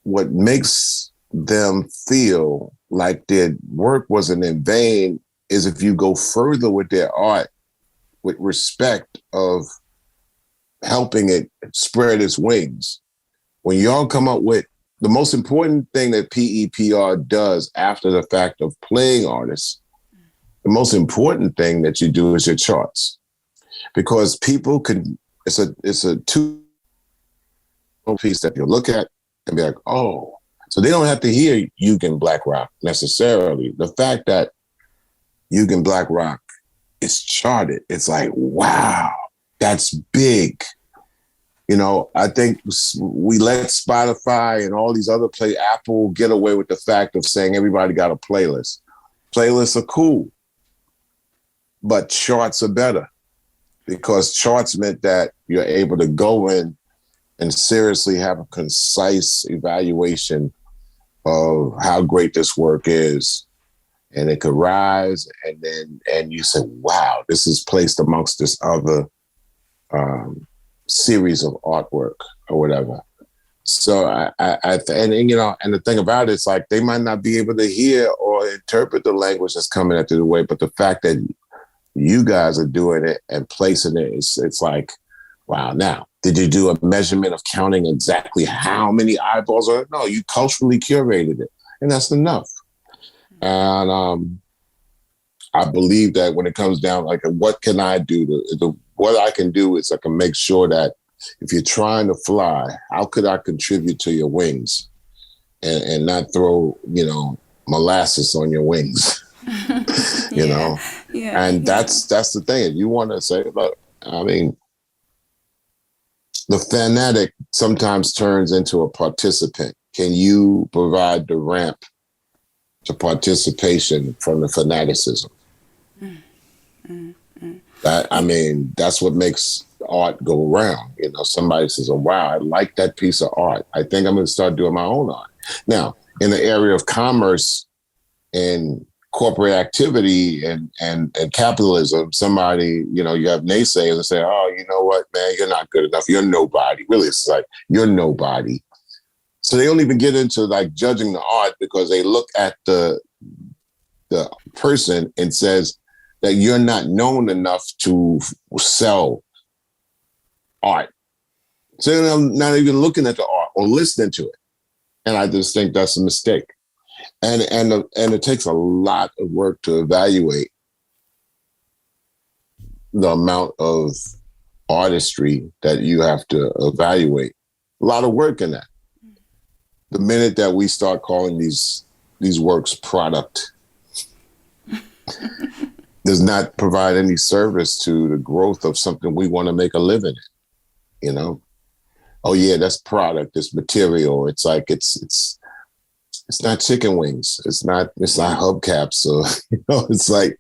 makes them feel like their work wasn't in vain is if you go further with their art with respect of helping it spread its wings. When y'all come up with the most important thing that PEPR does after the fact of playing artists, the most important thing that you do is your charts. Because people can, it's a two piece that you look at and be like, oh, so they don't have to hear Yugen Black Rock necessarily. The fact that Yugen Black Rock is charted, it's like, wow, that's big. You know, I think we let Spotify and all these other Apple get away with the fact of saying everybody got a playlist. Playlists are cool, but charts are better because charts meant that you're able to go in and seriously have a concise evaluation of how great this work is. And it could rise and you say, wow, this is placed amongst this other series of artwork or whatever. So and you know, and the thing about it is like they might not be able to hear or interpret the language that's coming at the way, but the fact that you guys are doing it and placing it, it's like, wow. Now, did you do a measurement of counting exactly how many eyeballs are? No, you culturally curated it, and that's enough. And I believe that when it comes down, like, what can I do? What I can do is I can make sure that if you're trying to fly, how could I contribute to your wings and not throw, you know, molasses on your wings, you know? Yeah, and that's the thing. If you want to say, look, I mean, the fanatic sometimes turns into a participant. Can you provide the ramp to participation from the fanaticism? That, I mean, that's what makes art go around. You know, somebody says, oh, wow, I like that piece of art. I think I'm going to start doing my own art. Now, in the area of commerce and corporate activity and capitalism, somebody, you know, you have naysayers and say, oh, you know what, man, you're not good enough. You're nobody. Really, it's like, you're nobody. So they don't even get into like judging the art because they look at the person and says that you're not known enough to sell art. So they're not even looking at the art or listening to it. And I just think that's a mistake. And it takes a lot of work to evaluate the amount of artistry that you have to evaluate. A lot of work in that. The minute that we start calling these works product, does not provide any service to the growth of something we want to make a living in, you know? Oh yeah, that's product, it's material. It's like, it's not chicken wings. It's not hubcaps. So, you know, it's like,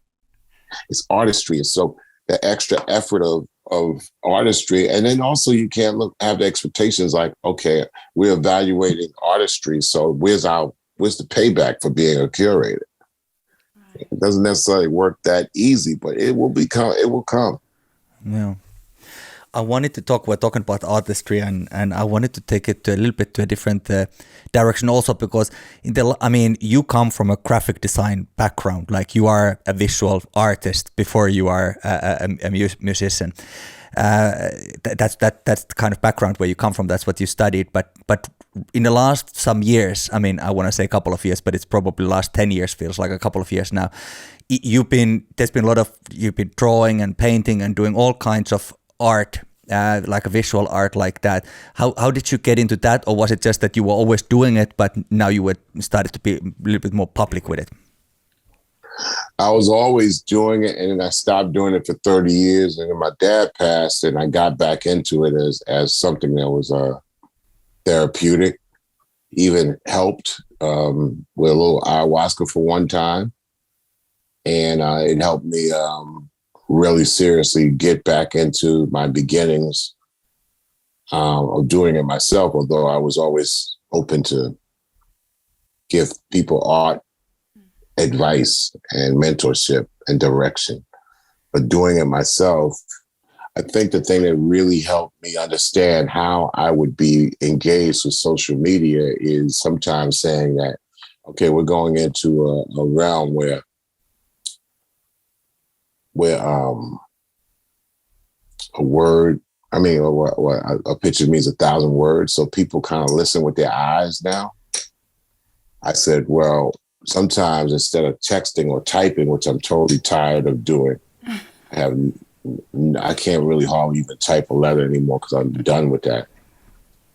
it's artistry. So the extra effort of artistry. And then also you can't have the expectations like, okay, we're evaluating artistry. So where's the payback for being a curator? It doesn't necessarily work that easy, but it will come. Yeah. I wanted to we're talking about artistry and I wanted to take it to a little bit to a different direction also because you come from a graphic design background, like you are a visual artist before you are a musician. That's the kind of background where you come from. That's what you studied. But in the last some years, I mean, I want to say a couple of years, but it's probably last 10 years, feels like a couple of years now. You've been drawing and painting and doing all kinds of art, like a visual art like that. How did you get into that, or was it just that you were always doing it, but now you started to be a little bit more public with it? I was always doing it, and then I stopped doing it for 30 years. And then my dad passed, and I got back into it as something that was therapeutic. Even helped with a little ayahuasca for one time, and it helped me really seriously get back into my beginnings of doing it myself. Although I was always open to give people art advice and mentorship and direction. But doing it myself, I think the thing that really helped me understand how I would be engaged with social media is sometimes saying that, okay, we're going into a realm where a word, I mean, a picture means 1,000 words. So people kind of listen with their eyes now. I said, well, sometimes instead of texting or typing, which I'm totally tired of doing, I can't really hardly even type a letter anymore because I'm done with that.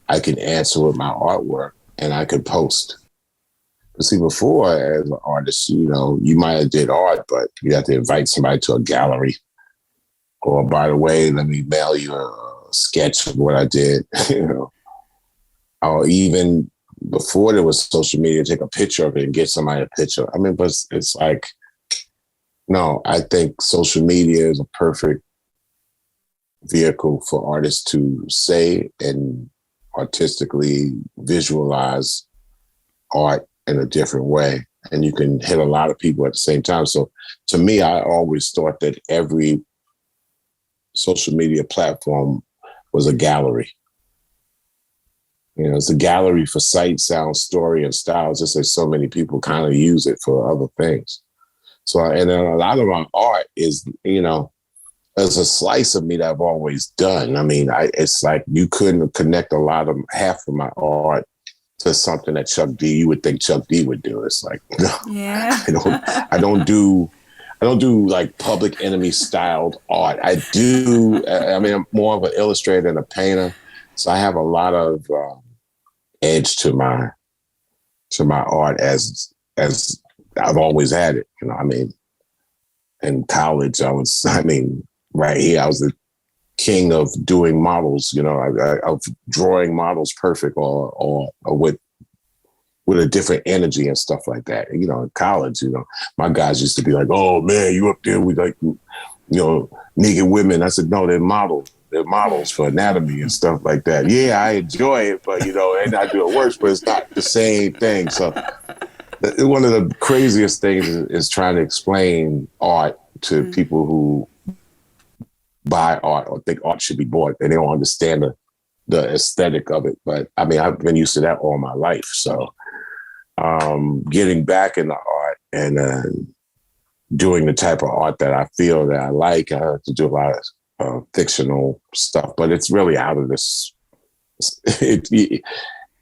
I can answer with my artwork and I can post. But see, before as an artist, you might have did art, but you have to invite somebody to a gallery. Or by the way, let me mail you a sketch of what I did, Or even before there was social media, take a picture of it and get somebody a picture. I mean, but it's like, no, I think social media is a perfect vehicle for artists to say and artistically visualize art in a different way. And you can hit a lot of people at the same time. So to me, I always thought that every social media platform was a gallery. It's a gallery for sight, sound, story, and style. Just like so many people kind of use it for other things. So, and then a lot of my art is, there's a slice of me that I've always done. I mean, it's like you couldn't connect half of my art to something that Chuck D, you would think Chuck D would do. It's like, no, yeah. I don't do like Public Enemy styled art. I do. I mean, I'm more of an illustrator and a painter. So I have a lot of edge to my art as I've always had it. I mean, in college, right here, I was the king of doing models. Of drawing models perfect or with a different energy and stuff like that. In college, my guys used to be like, "Oh man, you up there with like, naked women?" I said, "No, they're models. They're models for anatomy and stuff like that." Yeah, I enjoy it, but and I do it worse, but it's not the same thing. So one of the craziest things is trying to explain art to people who buy art or think art should be bought, and they don't understand the aesthetic of it. But I mean, I've been used to that all my life. So getting back into art and doing the type of art that I feel that I like, I have to do a lot of fictional stuff, but it's really out of this.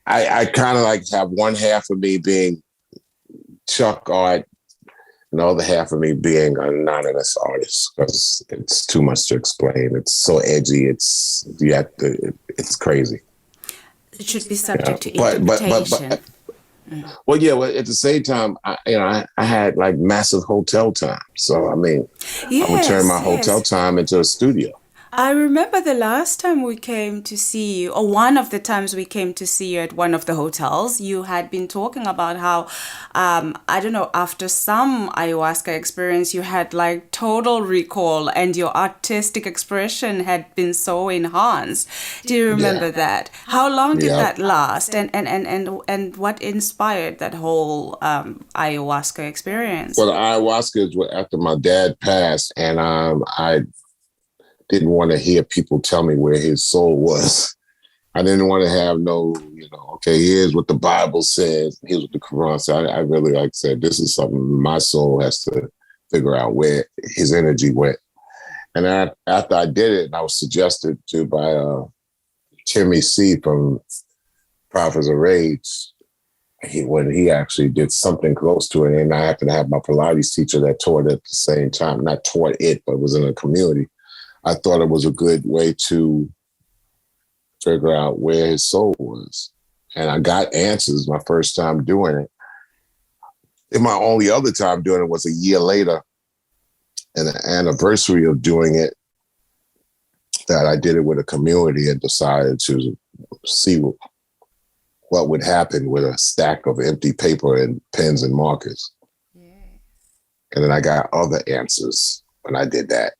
I kind of like have one half of me being Chuck art and the other half of me being an anonymous artist because it's too much to explain. It's so edgy. It's crazy. It should be subject to interpretation. Well, yeah. Well, at the same time, I had like massive hotel time. So I mean, I would turn my hotel time into a studio. I remember the last time we came to see you, or one of the times we came to see you at one of the hotels, you had been talking about how, I don't know, after some ayahuasca experience, you had like total recall and your artistic expression had been so enhanced. Do you remember that? How long did that last? And what inspired that whole ayahuasca experience? Well, the ayahuasca is after my dad passed, and I didn't want to hear people tell me where his soul was. I didn't want to have okay, here's what the Bible says, here's what the Quran says. I really, like said, this is something my soul has to figure out where his energy went. And after I did it, and I was suggested to by Timmy C from Prophets of Rage, when he actually did something close to it, and I happened to have my Pilates teacher that taught it at the same time, not taught it, but was in a community. I thought it was a good way to figure out where his soul was. And I got answers my first time doing it. And my only other time doing it was a year later and the anniversary of doing it, that I did it with a community and decided to see what would happen with a stack of empty paper and pens and markers. And then I got other answers when I did that.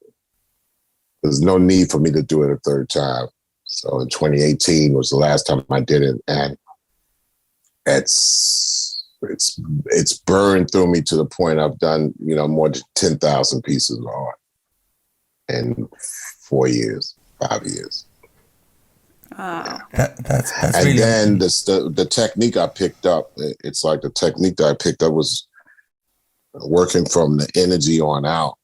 There's no need for me to do it a third time. So in 2018 was the last time I did it, and it's burned through me to the point I've done, more than 10,000 pieces of art in 4 years, 5 years. Wow. That's and really. then the technique I picked up, it's like the technique that I picked up was working from the energy on out,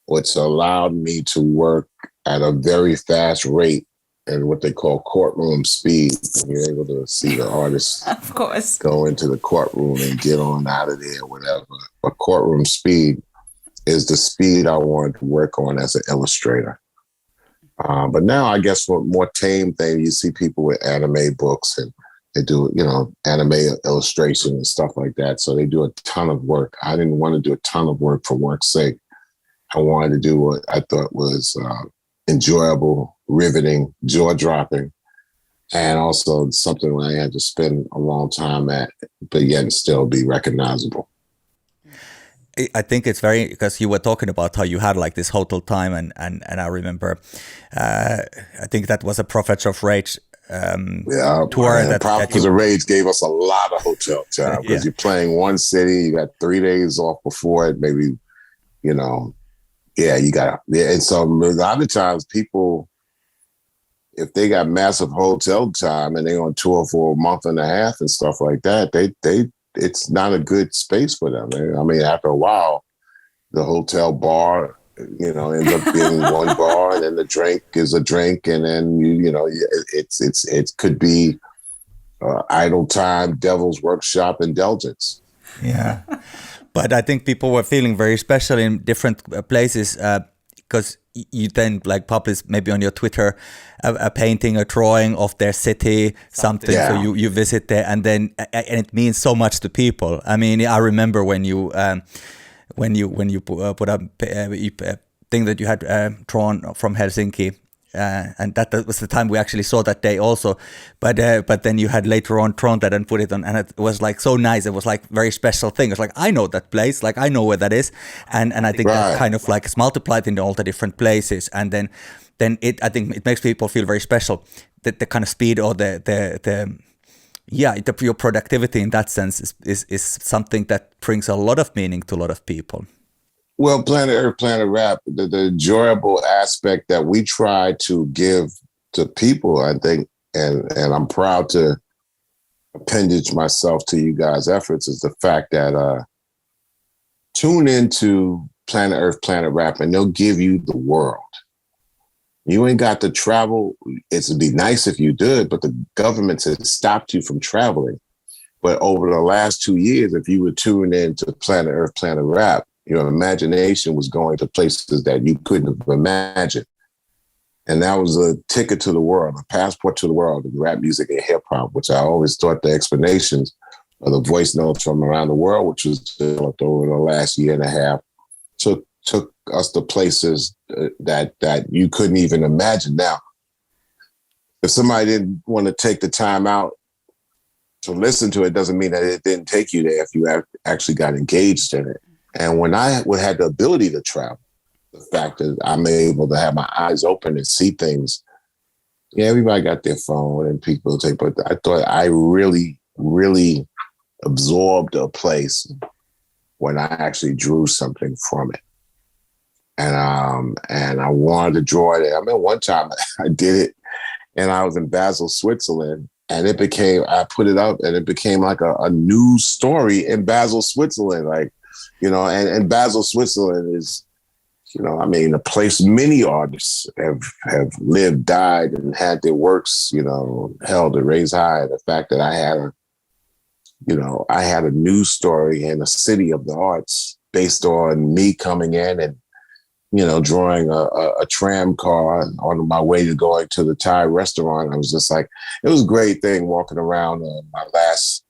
which allowed me to work at a very fast rate and what they call courtroom speed. You're able to see the artists Of course. go into the courtroom and get on out of there, whatever. But courtroom speed is the speed I wanted to work on as an illustrator. But now I guess for more tame thing, you see people with anime books and they do, anime illustration and stuff like that. So they do a ton of work. I didn't want to do a ton of work for work's sake. I wanted to do what I thought was enjoyable, riveting, jaw-dropping, and also something where I had to spend a long time at, but yet still be recognizable. I think it's very, because you were talking about how you had like this hotel time, and I remember, I think that was a Prophets of Rage tour. Prophets of Rage gave us a lot of hotel time because you're playing one city, you got 3 days off before it, maybe, you got, and so a lot of times people, if they got massive hotel time and they're on tour for a month and a half and stuff like that, it's not a good space for them. I mean, after a while, the hotel bar, ends up being one bar, and then the drink is a drink, and then it could be idle time, devil's workshop indulgence. Yeah, but I think people were feeling very special in different places because you then like publish maybe on your Twitter a painting, a drawing of their city, something. Yeah. So you visit there, and it means so much to people. I mean, I remember when you put up a thing that you had drawn from Helsinki. And that was the time we actually saw that day also, but then you had later on drawn that and put it on, and it was like so nice. It was like very special thing. It's like, I know that place, like I know where that is, and I think that kind of like it's multiplied in all the different places, and then I think it makes people feel very special. That the kind of speed or your productivity in that sense is something that brings a lot of meaning to a lot of people. Well, Planet Earth, Planet Rap, the enjoyable aspect that we try to give to people, I think, and I'm proud to appendage myself to you guys' efforts, is the fact that tune into Planet Earth, Planet Rap, and they'll give you the world. You ain't got to travel. It'd be nice if you did, but the government has stopped you from traveling. But over the last 2 years, if you would tune in to Planet Earth, Planet Rap, your imagination was going to places that you couldn't have imagined. And that was a ticket to the world, a passport to the world of rap music and hip hop, which I always thought the explanations of the voice notes from around the world, which was developed over the last year and a half, took us to places that you couldn't even imagine. Now, if somebody didn't want to take the time out to listen to it, doesn't mean that it didn't take you there if you actually got engaged in it. And when I had the ability to travel, the fact that I'm able to have my eyes open and see things, everybody got their phone and people take, but I thought I really, really absorbed a place when I actually drew something from it. And I wanted to draw it. I mean, one time I did it and I was in Basel, Switzerland, and I put it up and it became like a news story in Basel, Switzerland. Like, and Basel, Switzerland is, a place many artists have lived, died, and had their works, held and raised high. The fact that I had a news story in a city of the arts based on me coming in and, drawing a tram car on my way to going to the Thai restaurant. I was just like, it was a great thing walking around my last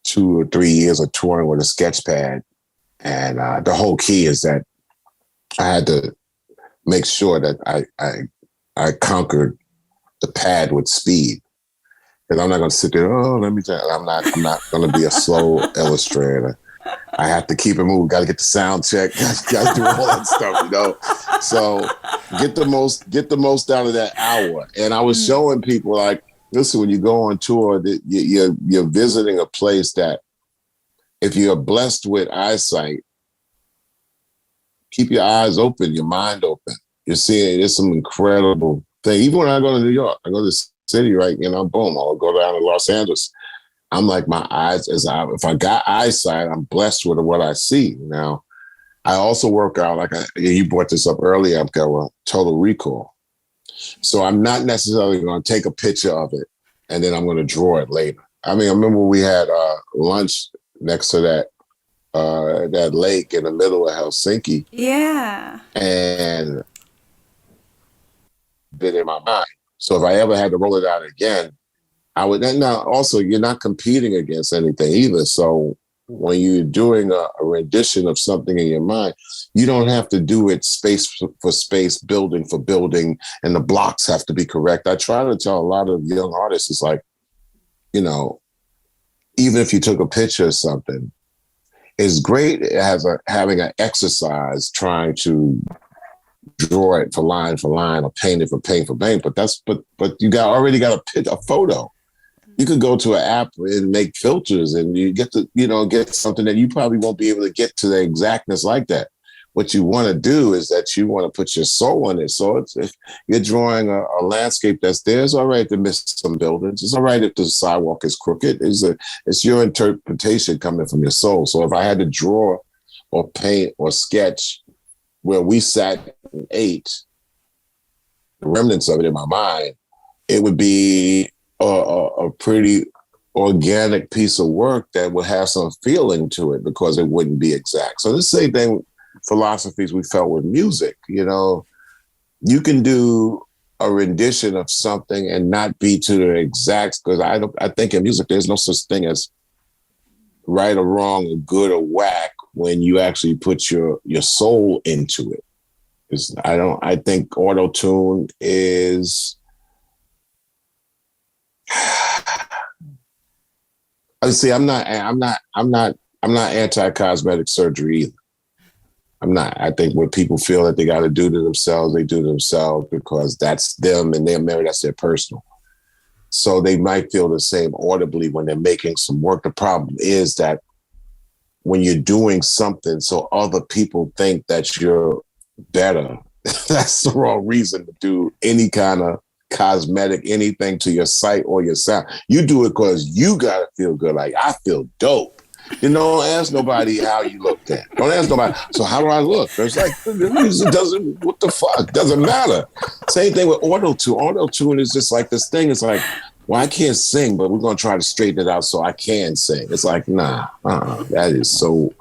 2 or 3 years of touring with a sketch pad And the whole key is that I had to make sure that I conquered the pad with speed. Because I'm not going to sit there, I'm not going to be a slow illustrator. I have to keep it moving. Got to get the sound check. Got to do all that stuff, you know. So get the most out of that hour. And I was showing people, like, listen, when you go on tour, that you're visiting a place that, if you're blessed with eyesight, keep your eyes open, your mind open. You're seeing there's some incredible thing. Even when I go to New York, I go to the city, right? You know, boom, I'll go down to Los Angeles. I'm like, my eyes, if I got eyesight, I'm blessed with what I see. Now, I also work out, like you brought this up earlier, I've got a total recall. So I'm not necessarily going to take a picture of it and then I'm going to draw it later. I mean, I remember we had lunch next to that lake in the middle of Helsinki. Yeah. And been in my mind. So if I ever had to roll it out again, I would. Now, also, you're not competing against anything either. So when you're doing a rendition of something in your mind, you don't have to do it space for space, building for building, and the blocks have to be correct. I try to tell a lot of young artists, it's like, you know, even if you took a picture of something, it's great as having an exercise trying to draw it for line or paint it for paint for paint. But you already got a photo. You could go to an app and make filters and you get to, get something that you probably won't be able to get to the exactness like that. What you want to do is that you want to put your soul in it. So if you're drawing a landscape that's there, it's all right to miss some buildings. It's all right if the sidewalk is crooked. It's your interpretation coming from your soul. So if I had to draw or paint or sketch where we sat and ate, the remnants of it in my mind, it would be a pretty organic piece of work that would have some feeling to it because it wouldn't be exact. So the same thing, philosophies we felt with music, you can do a rendition of something and not be to the exact, because I think in music, there's no such thing as right or wrong or good or whack when you actually put your soul into it. I think auto-tune is, I'm not anti-cosmetic surgery either. I'm not. I think what people feel that they got to do to themselves, they do to themselves because that's them and they're married, that's their personal. So they might feel the same audibly when they're making some work. The problem is that when you're doing something so other people think that you're better, that's the wrong reason to do any kind of cosmetic, anything to your sight or your sound. You do it because you got to feel good. Like, I feel dope. Don't ask nobody how you looked at. Don't ask nobody, so how do I look? It's like, it doesn't, what the fuck? Doesn't matter. Same thing with auto-tune. Auto-tune is just like this thing. It's like, well, I can't sing, but we're going to try to straighten it out so I can sing. It's like, nah, that is so,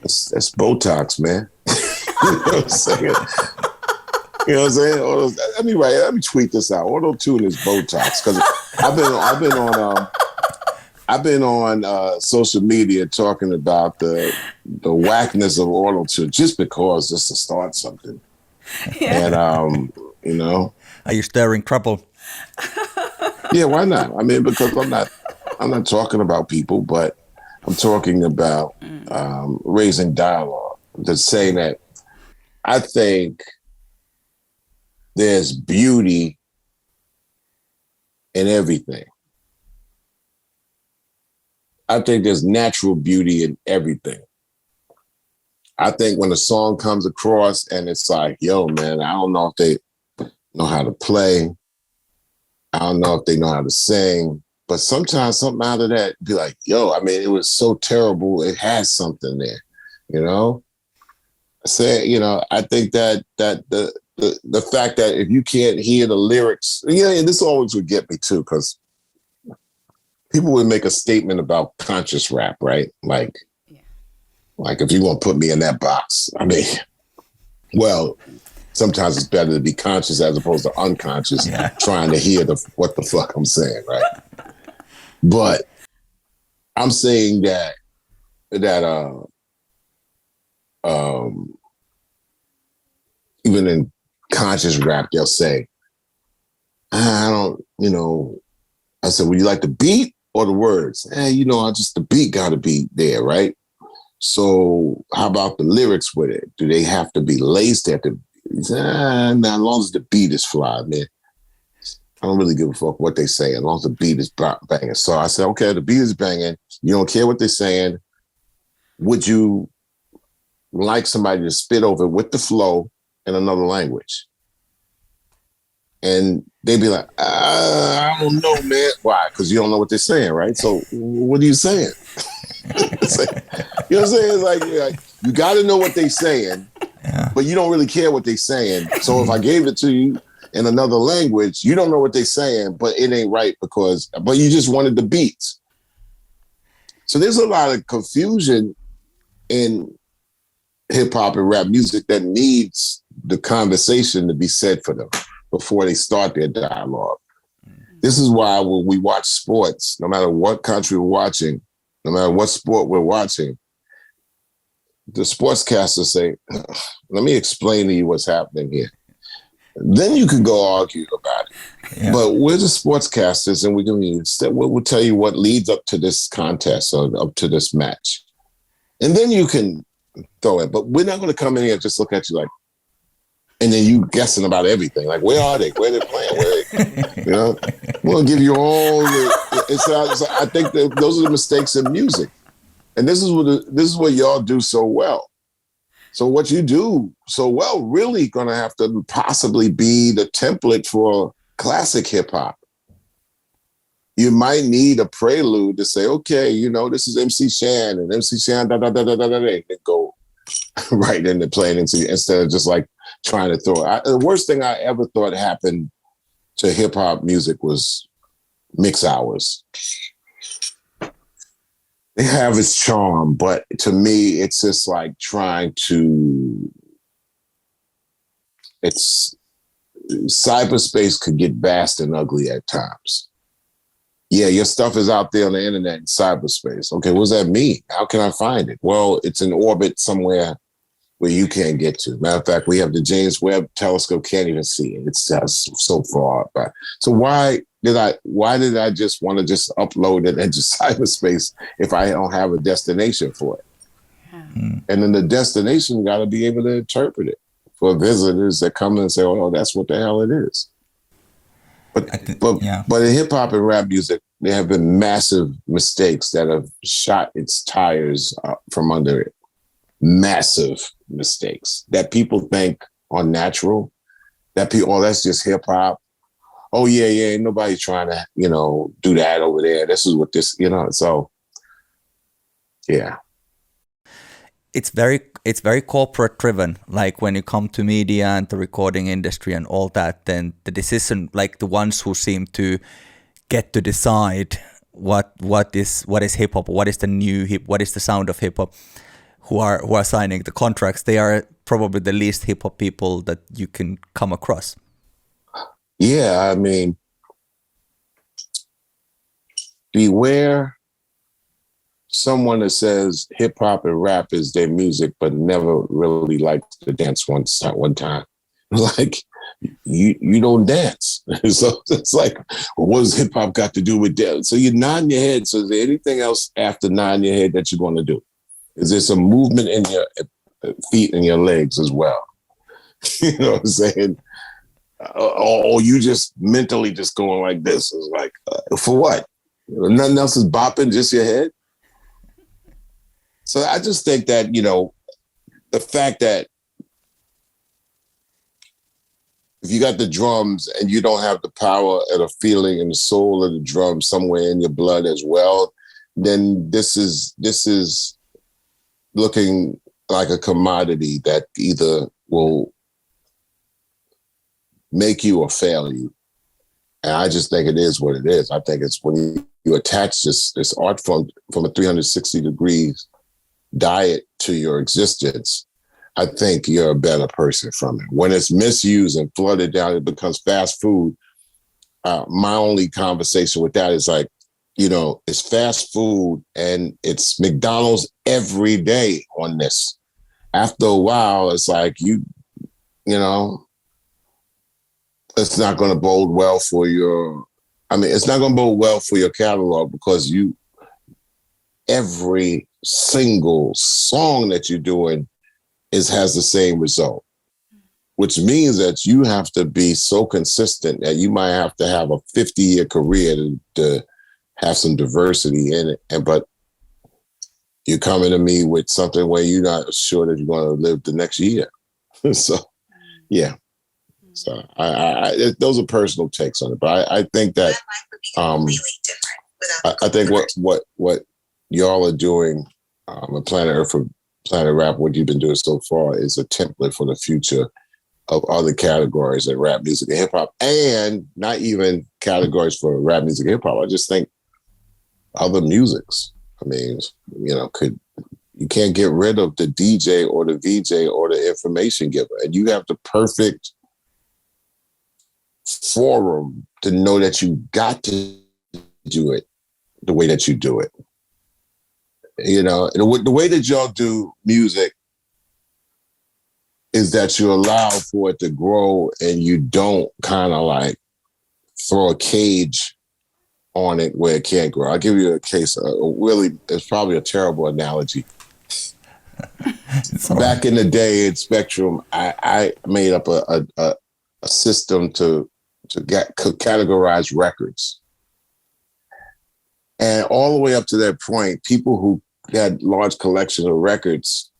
that's Botox, man. You know what I'm saying? You know what I'm saying? Let me tweet this out. Auto-tune is Botox, because I've been on social media talking about the whackness of auto-tune just to start something. Yeah. And Are you stirring trouble? Yeah, why not? I mean, because I'm not talking about people, but I'm talking about raising dialogue. Just saying that I think there's beauty in everything. I think there's natural beauty in everything. I think when a song comes across and it's like, yo, man, I don't know if they know how to play. I don't know if they know how to sing. But sometimes something out of that be like, yo, I mean, it was so terrible. It has something there, I think that the fact that if you can't hear the lyrics, and this always would get me too, because people would make a statement about conscious rap, right? Like if you want to put me in that box, I mean, well, sometimes it's better to be conscious as opposed to unconscious, trying to hear what the fuck I'm saying, right? But I'm saying that even in conscious rap, they'll say, I don't, I said, would you like the beat or the words? The beat got to be there, right? So how about the lyrics with it? Do they have to be laced at the? Nah, as long as the beat is fly, man. I don't really give a fuck what they say, as long as the beat is banging. So I said, okay, the beat is banging. You don't care what they're saying. Would you like somebody to spit over with the flow in another language? And they'd be like, I don't know, man. Why? Because you don't know what they're saying, right? So what are you saying? You know what I'm saying? It's like you got to know what they're saying, but you don't really care what they're saying. So if I gave it to you in another language, you don't know what they're saying, but it ain't right but you just wanted the beats. So there's a lot of confusion in hip hop and rap music that needs the conversation to be said for them before they start their dialogue. This is why when we watch sports, no matter what country we're watching, no matter what sport we're watching, the sportscasters say, let me explain to you what's happening here. Then you can go argue about it. Yeah. But we're the sportscasters, and we'll tell you what leads up to this contest or up to this match. And then you can throw it. But we're not going to come in here and just look at you like, and then you guessing about everything. Like, where are they? Where are they playing? We're going to give you all the... I think that those are the mistakes in music. And this is what y'all do so well. So what you do so well really going to have to possibly be the template for classic hip hop. You might need a prelude to say, okay, this is MC Shan and MC Shan, and go right into playing instead of just like trying to throw it. The worst thing I ever thought happened to hip hop music was mix hours. They have its charm, but to me, it's just like cyberspace could get vast and ugly at times. Yeah, your stuff is out there on the internet in cyberspace. Okay, what does that mean? How can I find it? Well, it's in orbit somewhere where you can't get to. Matter of fact, we have the James Webb telescope, can't even see it. It's just so far back. So why did I just want to just upload it into cyberspace if I don't have a destination for it? Yeah. And then the destination got to be able to interpret it for visitors that come and say, oh, that's what the hell it is. But in hip hop and rap music, there have been massive mistakes that have shot its tires from under it. Massive mistakes that people think are natural. That people, that's just hip hop. Oh yeah, ain't nobody trying to, do that over there. This is what this, so yeah. It's very corporate driven. Like when you come to media and the recording industry and all that, then the decision, like the ones who seem to get to decide what is hip hop, what is the new what is the sound of hip hop, who are signing the contracts, they are probably the least hip hop people that you can come across. Yeah, I mean, beware someone that says hip hop and rap is their music, but never really liked to dance one time. Like, you don't dance. So it's like, what does hip hop got to do with that? So you're nodding your head. So is there anything else after nodding your head that you're going to do? Is there some movement in your feet and your legs as well? You know what I'm saying? Or you just mentally just going like this. It's like, for what? Nothing else is bopping, just your head? So I just think that, the fact that if you got the drums and you don't have the power and the feeling and the soul of the drum somewhere in your blood as well, then this is looking like a commodity that either will make you or fail you. And I just think it is what it is. I think it's when you attach this art form from a 360 degrees diet to your existence, I think you're a better person from it. When it's misused and flooded down, it becomes fast food. My only conversation with that is like, it's fast food and it's McDonald's every day on this. after a while, it's like you know, it's not going to bode well for it's not going to bode well for your catalog because every single song that you're doing has the same result, which means that you have to be so consistent that you might have to have a 50-year career to have some diversity in it. But you're coming to me with something where you're not sure that you're going to live the next year. So, yeah. So I those are personal takes on it, but I think that I think what y'all are doing at Planet Earth for Planet Rap, what you've been doing so far is a template for the future of other categories in rap music and hip hop, and not even categories for rap music and hip hop. I just think other musics. I mean, you can't get rid of the DJ or the VJ or the information giver, and you have the perfect forum to know that you got to do it the way that you do it. The way that y'all do music is that you allow for it to grow and you don't kind of like throw a cage on it where it can't grow. I'll give you a case. It's probably a terrible analogy. Back in the day in Spectrum, I made up a system to categorize records. And all the way up to that point, people who had large collections of records,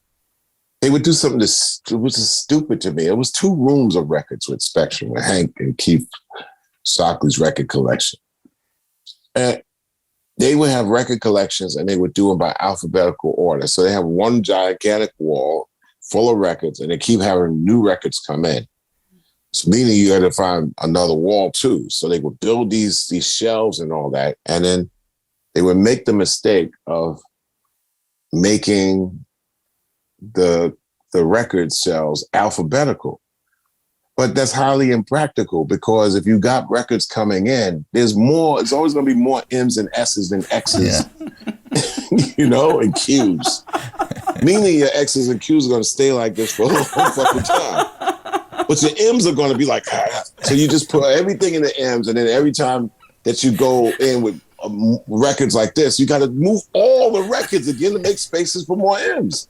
they would do something that was stupid to me. It was 2 rooms of records with Spectrum, with Hank and Keith Stockley's record collection. And they would have record collections and they would do them by alphabetical order. So they have one gigantic wall full of records and they keep having new records come in. So meaning you had to find another wall too. So they would build these shelves and all that. And then they would make the mistake of making the record shelves alphabetical. But that's highly impractical because if you got records coming in, it's always going to be more M's and S's than X's, and Q's. Meaning your X's and Q's are going to stay like this for a long fucking time. But your M's are going to be like, so you just put everything in the M's, and then every time that you go in with records like this, you got to move all the records again to make spaces for more M's.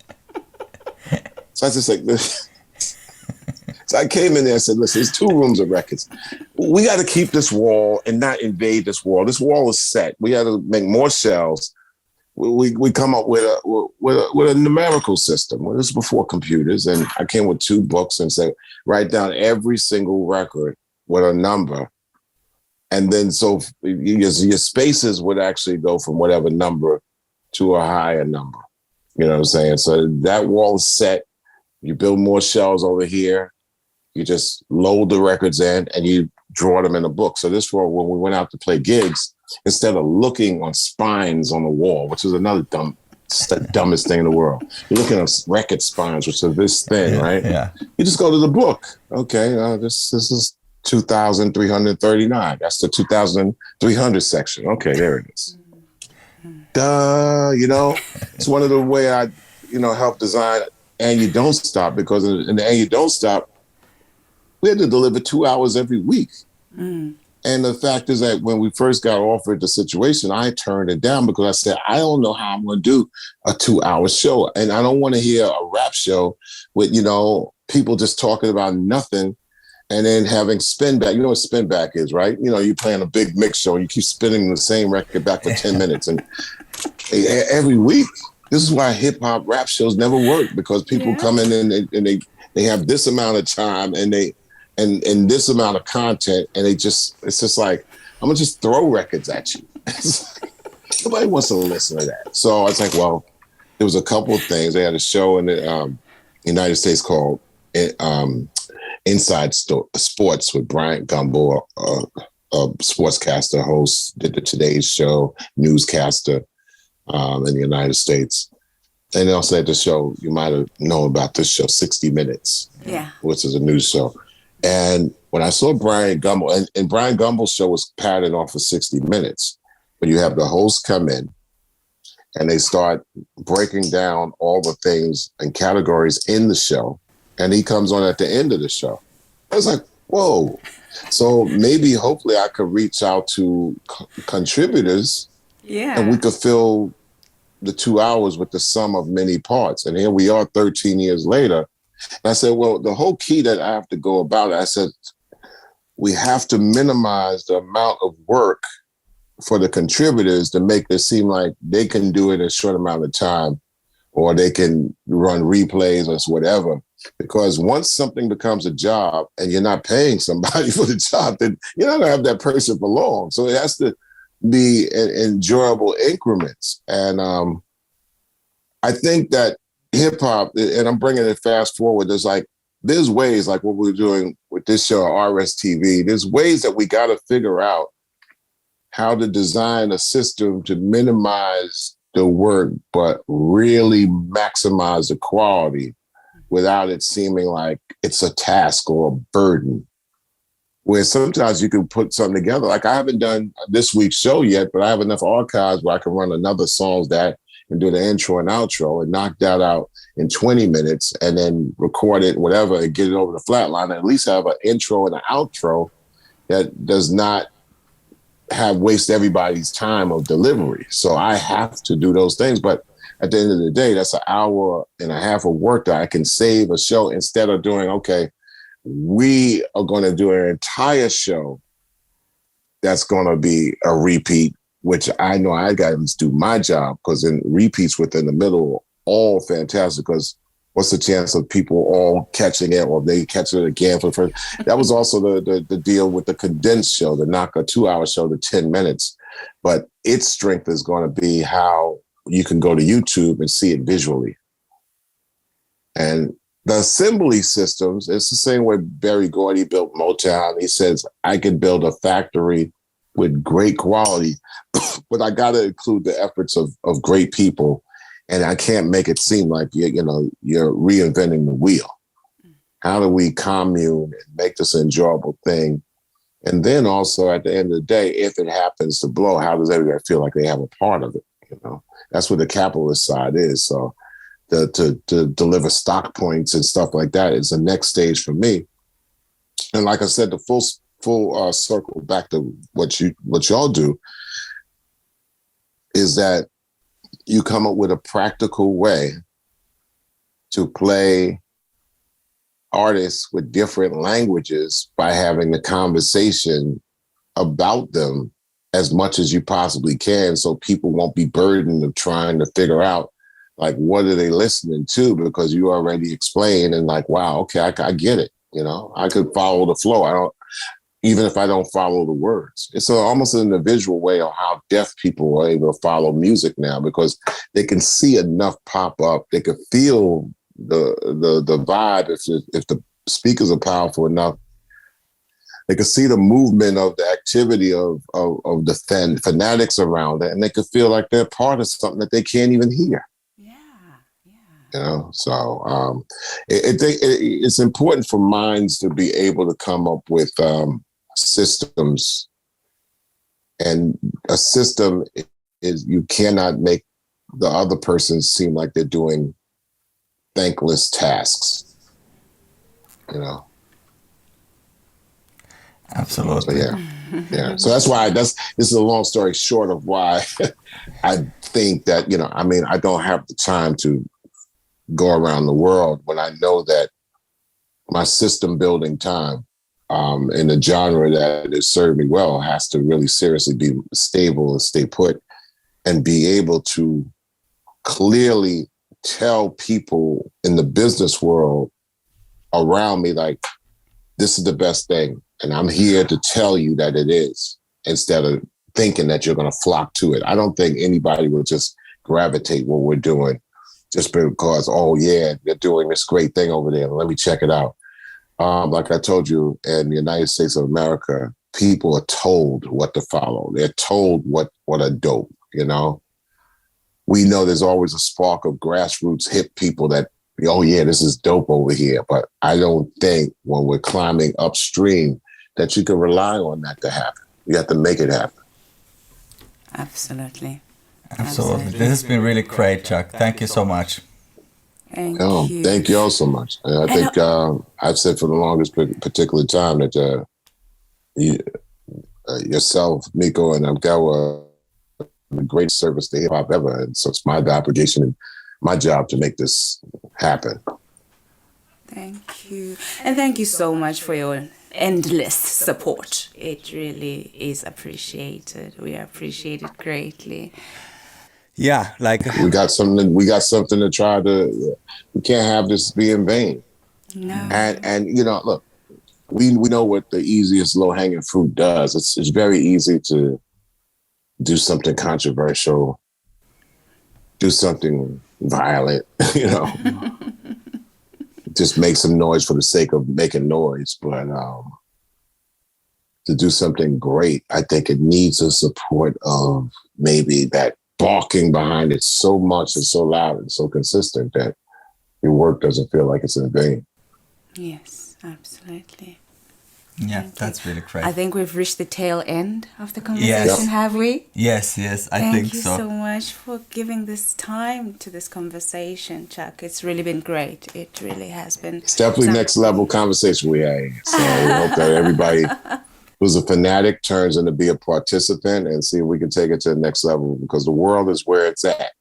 So I just like this. So I came in there and said, listen, there's 2 rooms of records. We got to keep this wall and not invade this wall. This wall is set. We got to make more shelves. We come up with a numerical system. Well, this is before computers. And I came with 2 books and said, write down every single record with a number. And then so your spaces would actually go from whatever number to a higher number. You know what I'm saying? So that wall is set. You build more shelves over here. You just load the records in and you draw them in a book. So this for when we went out to play gigs, instead of looking on spines on the wall, which is another the dumbest thing in the world. You're looking at record spines, which are this thin, right? Yeah. You just go to the book. Okay, this is 2,339. That's the 2,300 section. Okay, there it is. Duh, it's one of the way I, help design And You Don't Stop, because in the And You Don't Stop, we had to deliver 2 hours every week. Mm. And the fact is that when we first got offered the situation, I turned it down because I said, I don't know how I'm going to do a 2-hour show. And I don't want to hear a rap show with, people just talking about nothing and then having spin back. You know what spin back is, right? You're playing a big mix show and you keep spinning the same record back for 10 minutes. And every week, this is why hip hop rap shows never work, because people come in and they have this amount of time and and this amount of content, and it's just like, I'm gonna just throw records at you. Nobody wants to listen to that. So it's like, well, there was a couple of things. They had a show in the United States called Inside Sports with Bryant Gumbel, a sportscaster, host, did the Today's Show, newscaster in the United States. And they also had the show, you might have known about this show, 60 Minutes, which is a news show. And when I saw Brian Gumbel, and Brian Gumbel's show was patterned off of 60 Minutes, but you have the host come in and they start breaking down all the things and categories in the show. And he comes on at the end of the show. I was like, whoa. So maybe, hopefully, I could reach out to contributors, and we could fill the 2 hours with the sum of many parts. And here we are 13 years later. And I said, well, the whole key that I have to go about it, I said, we have to minimize the amount of work for the contributors to make it seem like they can do it in a short amount of time, or they can run replays or whatever. Because once something becomes a job and you're not paying somebody for the job, then you're not gonna have that person for long. So it has to be in enjoyable increments. And I think that hip hop, and I'm bringing it fast forward, there's ways, like what we're doing with this show, RSTV, there's ways that we got to figure out how to design a system to minimize the work, but really maximize the quality without it seeming like it's a task or a burden. Where sometimes you can put something together. Like, I haven't done this week's show yet, but I have enough archives where I can run another songs that and do the intro and outro and knock that out in 20 minutes and then record it, whatever, and get it over the flat line, and at least have an intro and an outro that does not have waste everybody's time of delivery. So I have to do those things. But at the end of the day, that's an hour and a half of work that I can save a show, instead of doing, okay, we are going to do an entire show that's going to be a repeat, which I know I got to do my job, because in repeats within the middle, all fantastic, because what's the chance of people all catching it, or they catch it again for the first? That was also the deal with the condensed show, the knock a 2-hour show to 10 minutes. But its strength is going to be how you can go to YouTube and see it visually. And the assembly systems, it's the same way Berry Gordy built Motown. He says, I can build a factory with great quality, but I got to include the efforts of great people. And I can't make it seem like you're reinventing the wheel. How do we commune and make this an enjoyable thing? And then also at the end of the day, if it happens to blow, how does everybody feel like they have a part of it? That's what the capitalist side is. So to deliver stock points and stuff like that is the next stage for me. And like I said, the full circle back to what y'all do is that you come up with a practical way to play artists with different languages by having the conversation about them as much as you possibly can, so people won't be burdened of trying to figure out, like, what are they listening to? Because you already explained, and like, wow, okay, I get it. I could follow the flow. Even if I don't follow the words. It's almost an individual way of how deaf people are able to follow music now, because they can see enough pop up. They can feel the vibe if the speakers are powerful enough. They can see the movement of the activity of the fanatics around it, and they can feel like they're part of something that they can't even hear. So it's important for minds to be able to come up with systems, and a system is, you cannot make the other person seem like they're doing thankless tasks. Absolutely. So, yeah. So that's why this is a long story short of why I think that I don't have the time to go around the world when I know that my system building time in a genre that has served me well has to really seriously be stable and stay put, and be able to clearly tell people in the business world around me, like, this is the best thing, and I'm here to tell you that it is, instead of thinking that you're going to flock to it. I don't think anybody will just gravitate what we're doing just because, oh yeah, they're doing this great thing over there, let me check it out. Like I told you, in the United States of America, people are told what to follow. They're told what are dope, We know there's always a spark of grassroots hip people that, oh yeah, this is dope over here. But I don't think when we're climbing upstream that you can rely on that to happen. You have to make it happen. Absolutely. Absolutely. This has been really great, Chuck. Thank you so much. Thank you. Thank you all so much. I think I've said for the longest particular time that yourself, Miko, and Abdel are the great service to hip hop ever. And so it's my obligation and my job to make this happen. Thank you. And thank you so much for your endless support. It really is appreciated. We appreciate it greatly. Yeah, like we got something to try to. We can't have this be in vain. No. And look, we know what the easiest low hanging fruit does. It's very easy to do something controversial, do something violent, just make some noise for the sake of making noise. But to do something great, I think it needs the support of maybe that barking behind it so much and so loud and so consistent that your work doesn't feel like it's in vain. Yes, absolutely. Yeah, that's really great. I think we've reached the tail end of the conversation, have we? Yes, I think so. Thank you so much for giving this time to this conversation, Chuck. It's really been great. It really has been. It's definitely next level conversation we had. So we hope that everybody who's a fanatic turns into be a participant and see if we can take it to the next level, because the world is where it's at.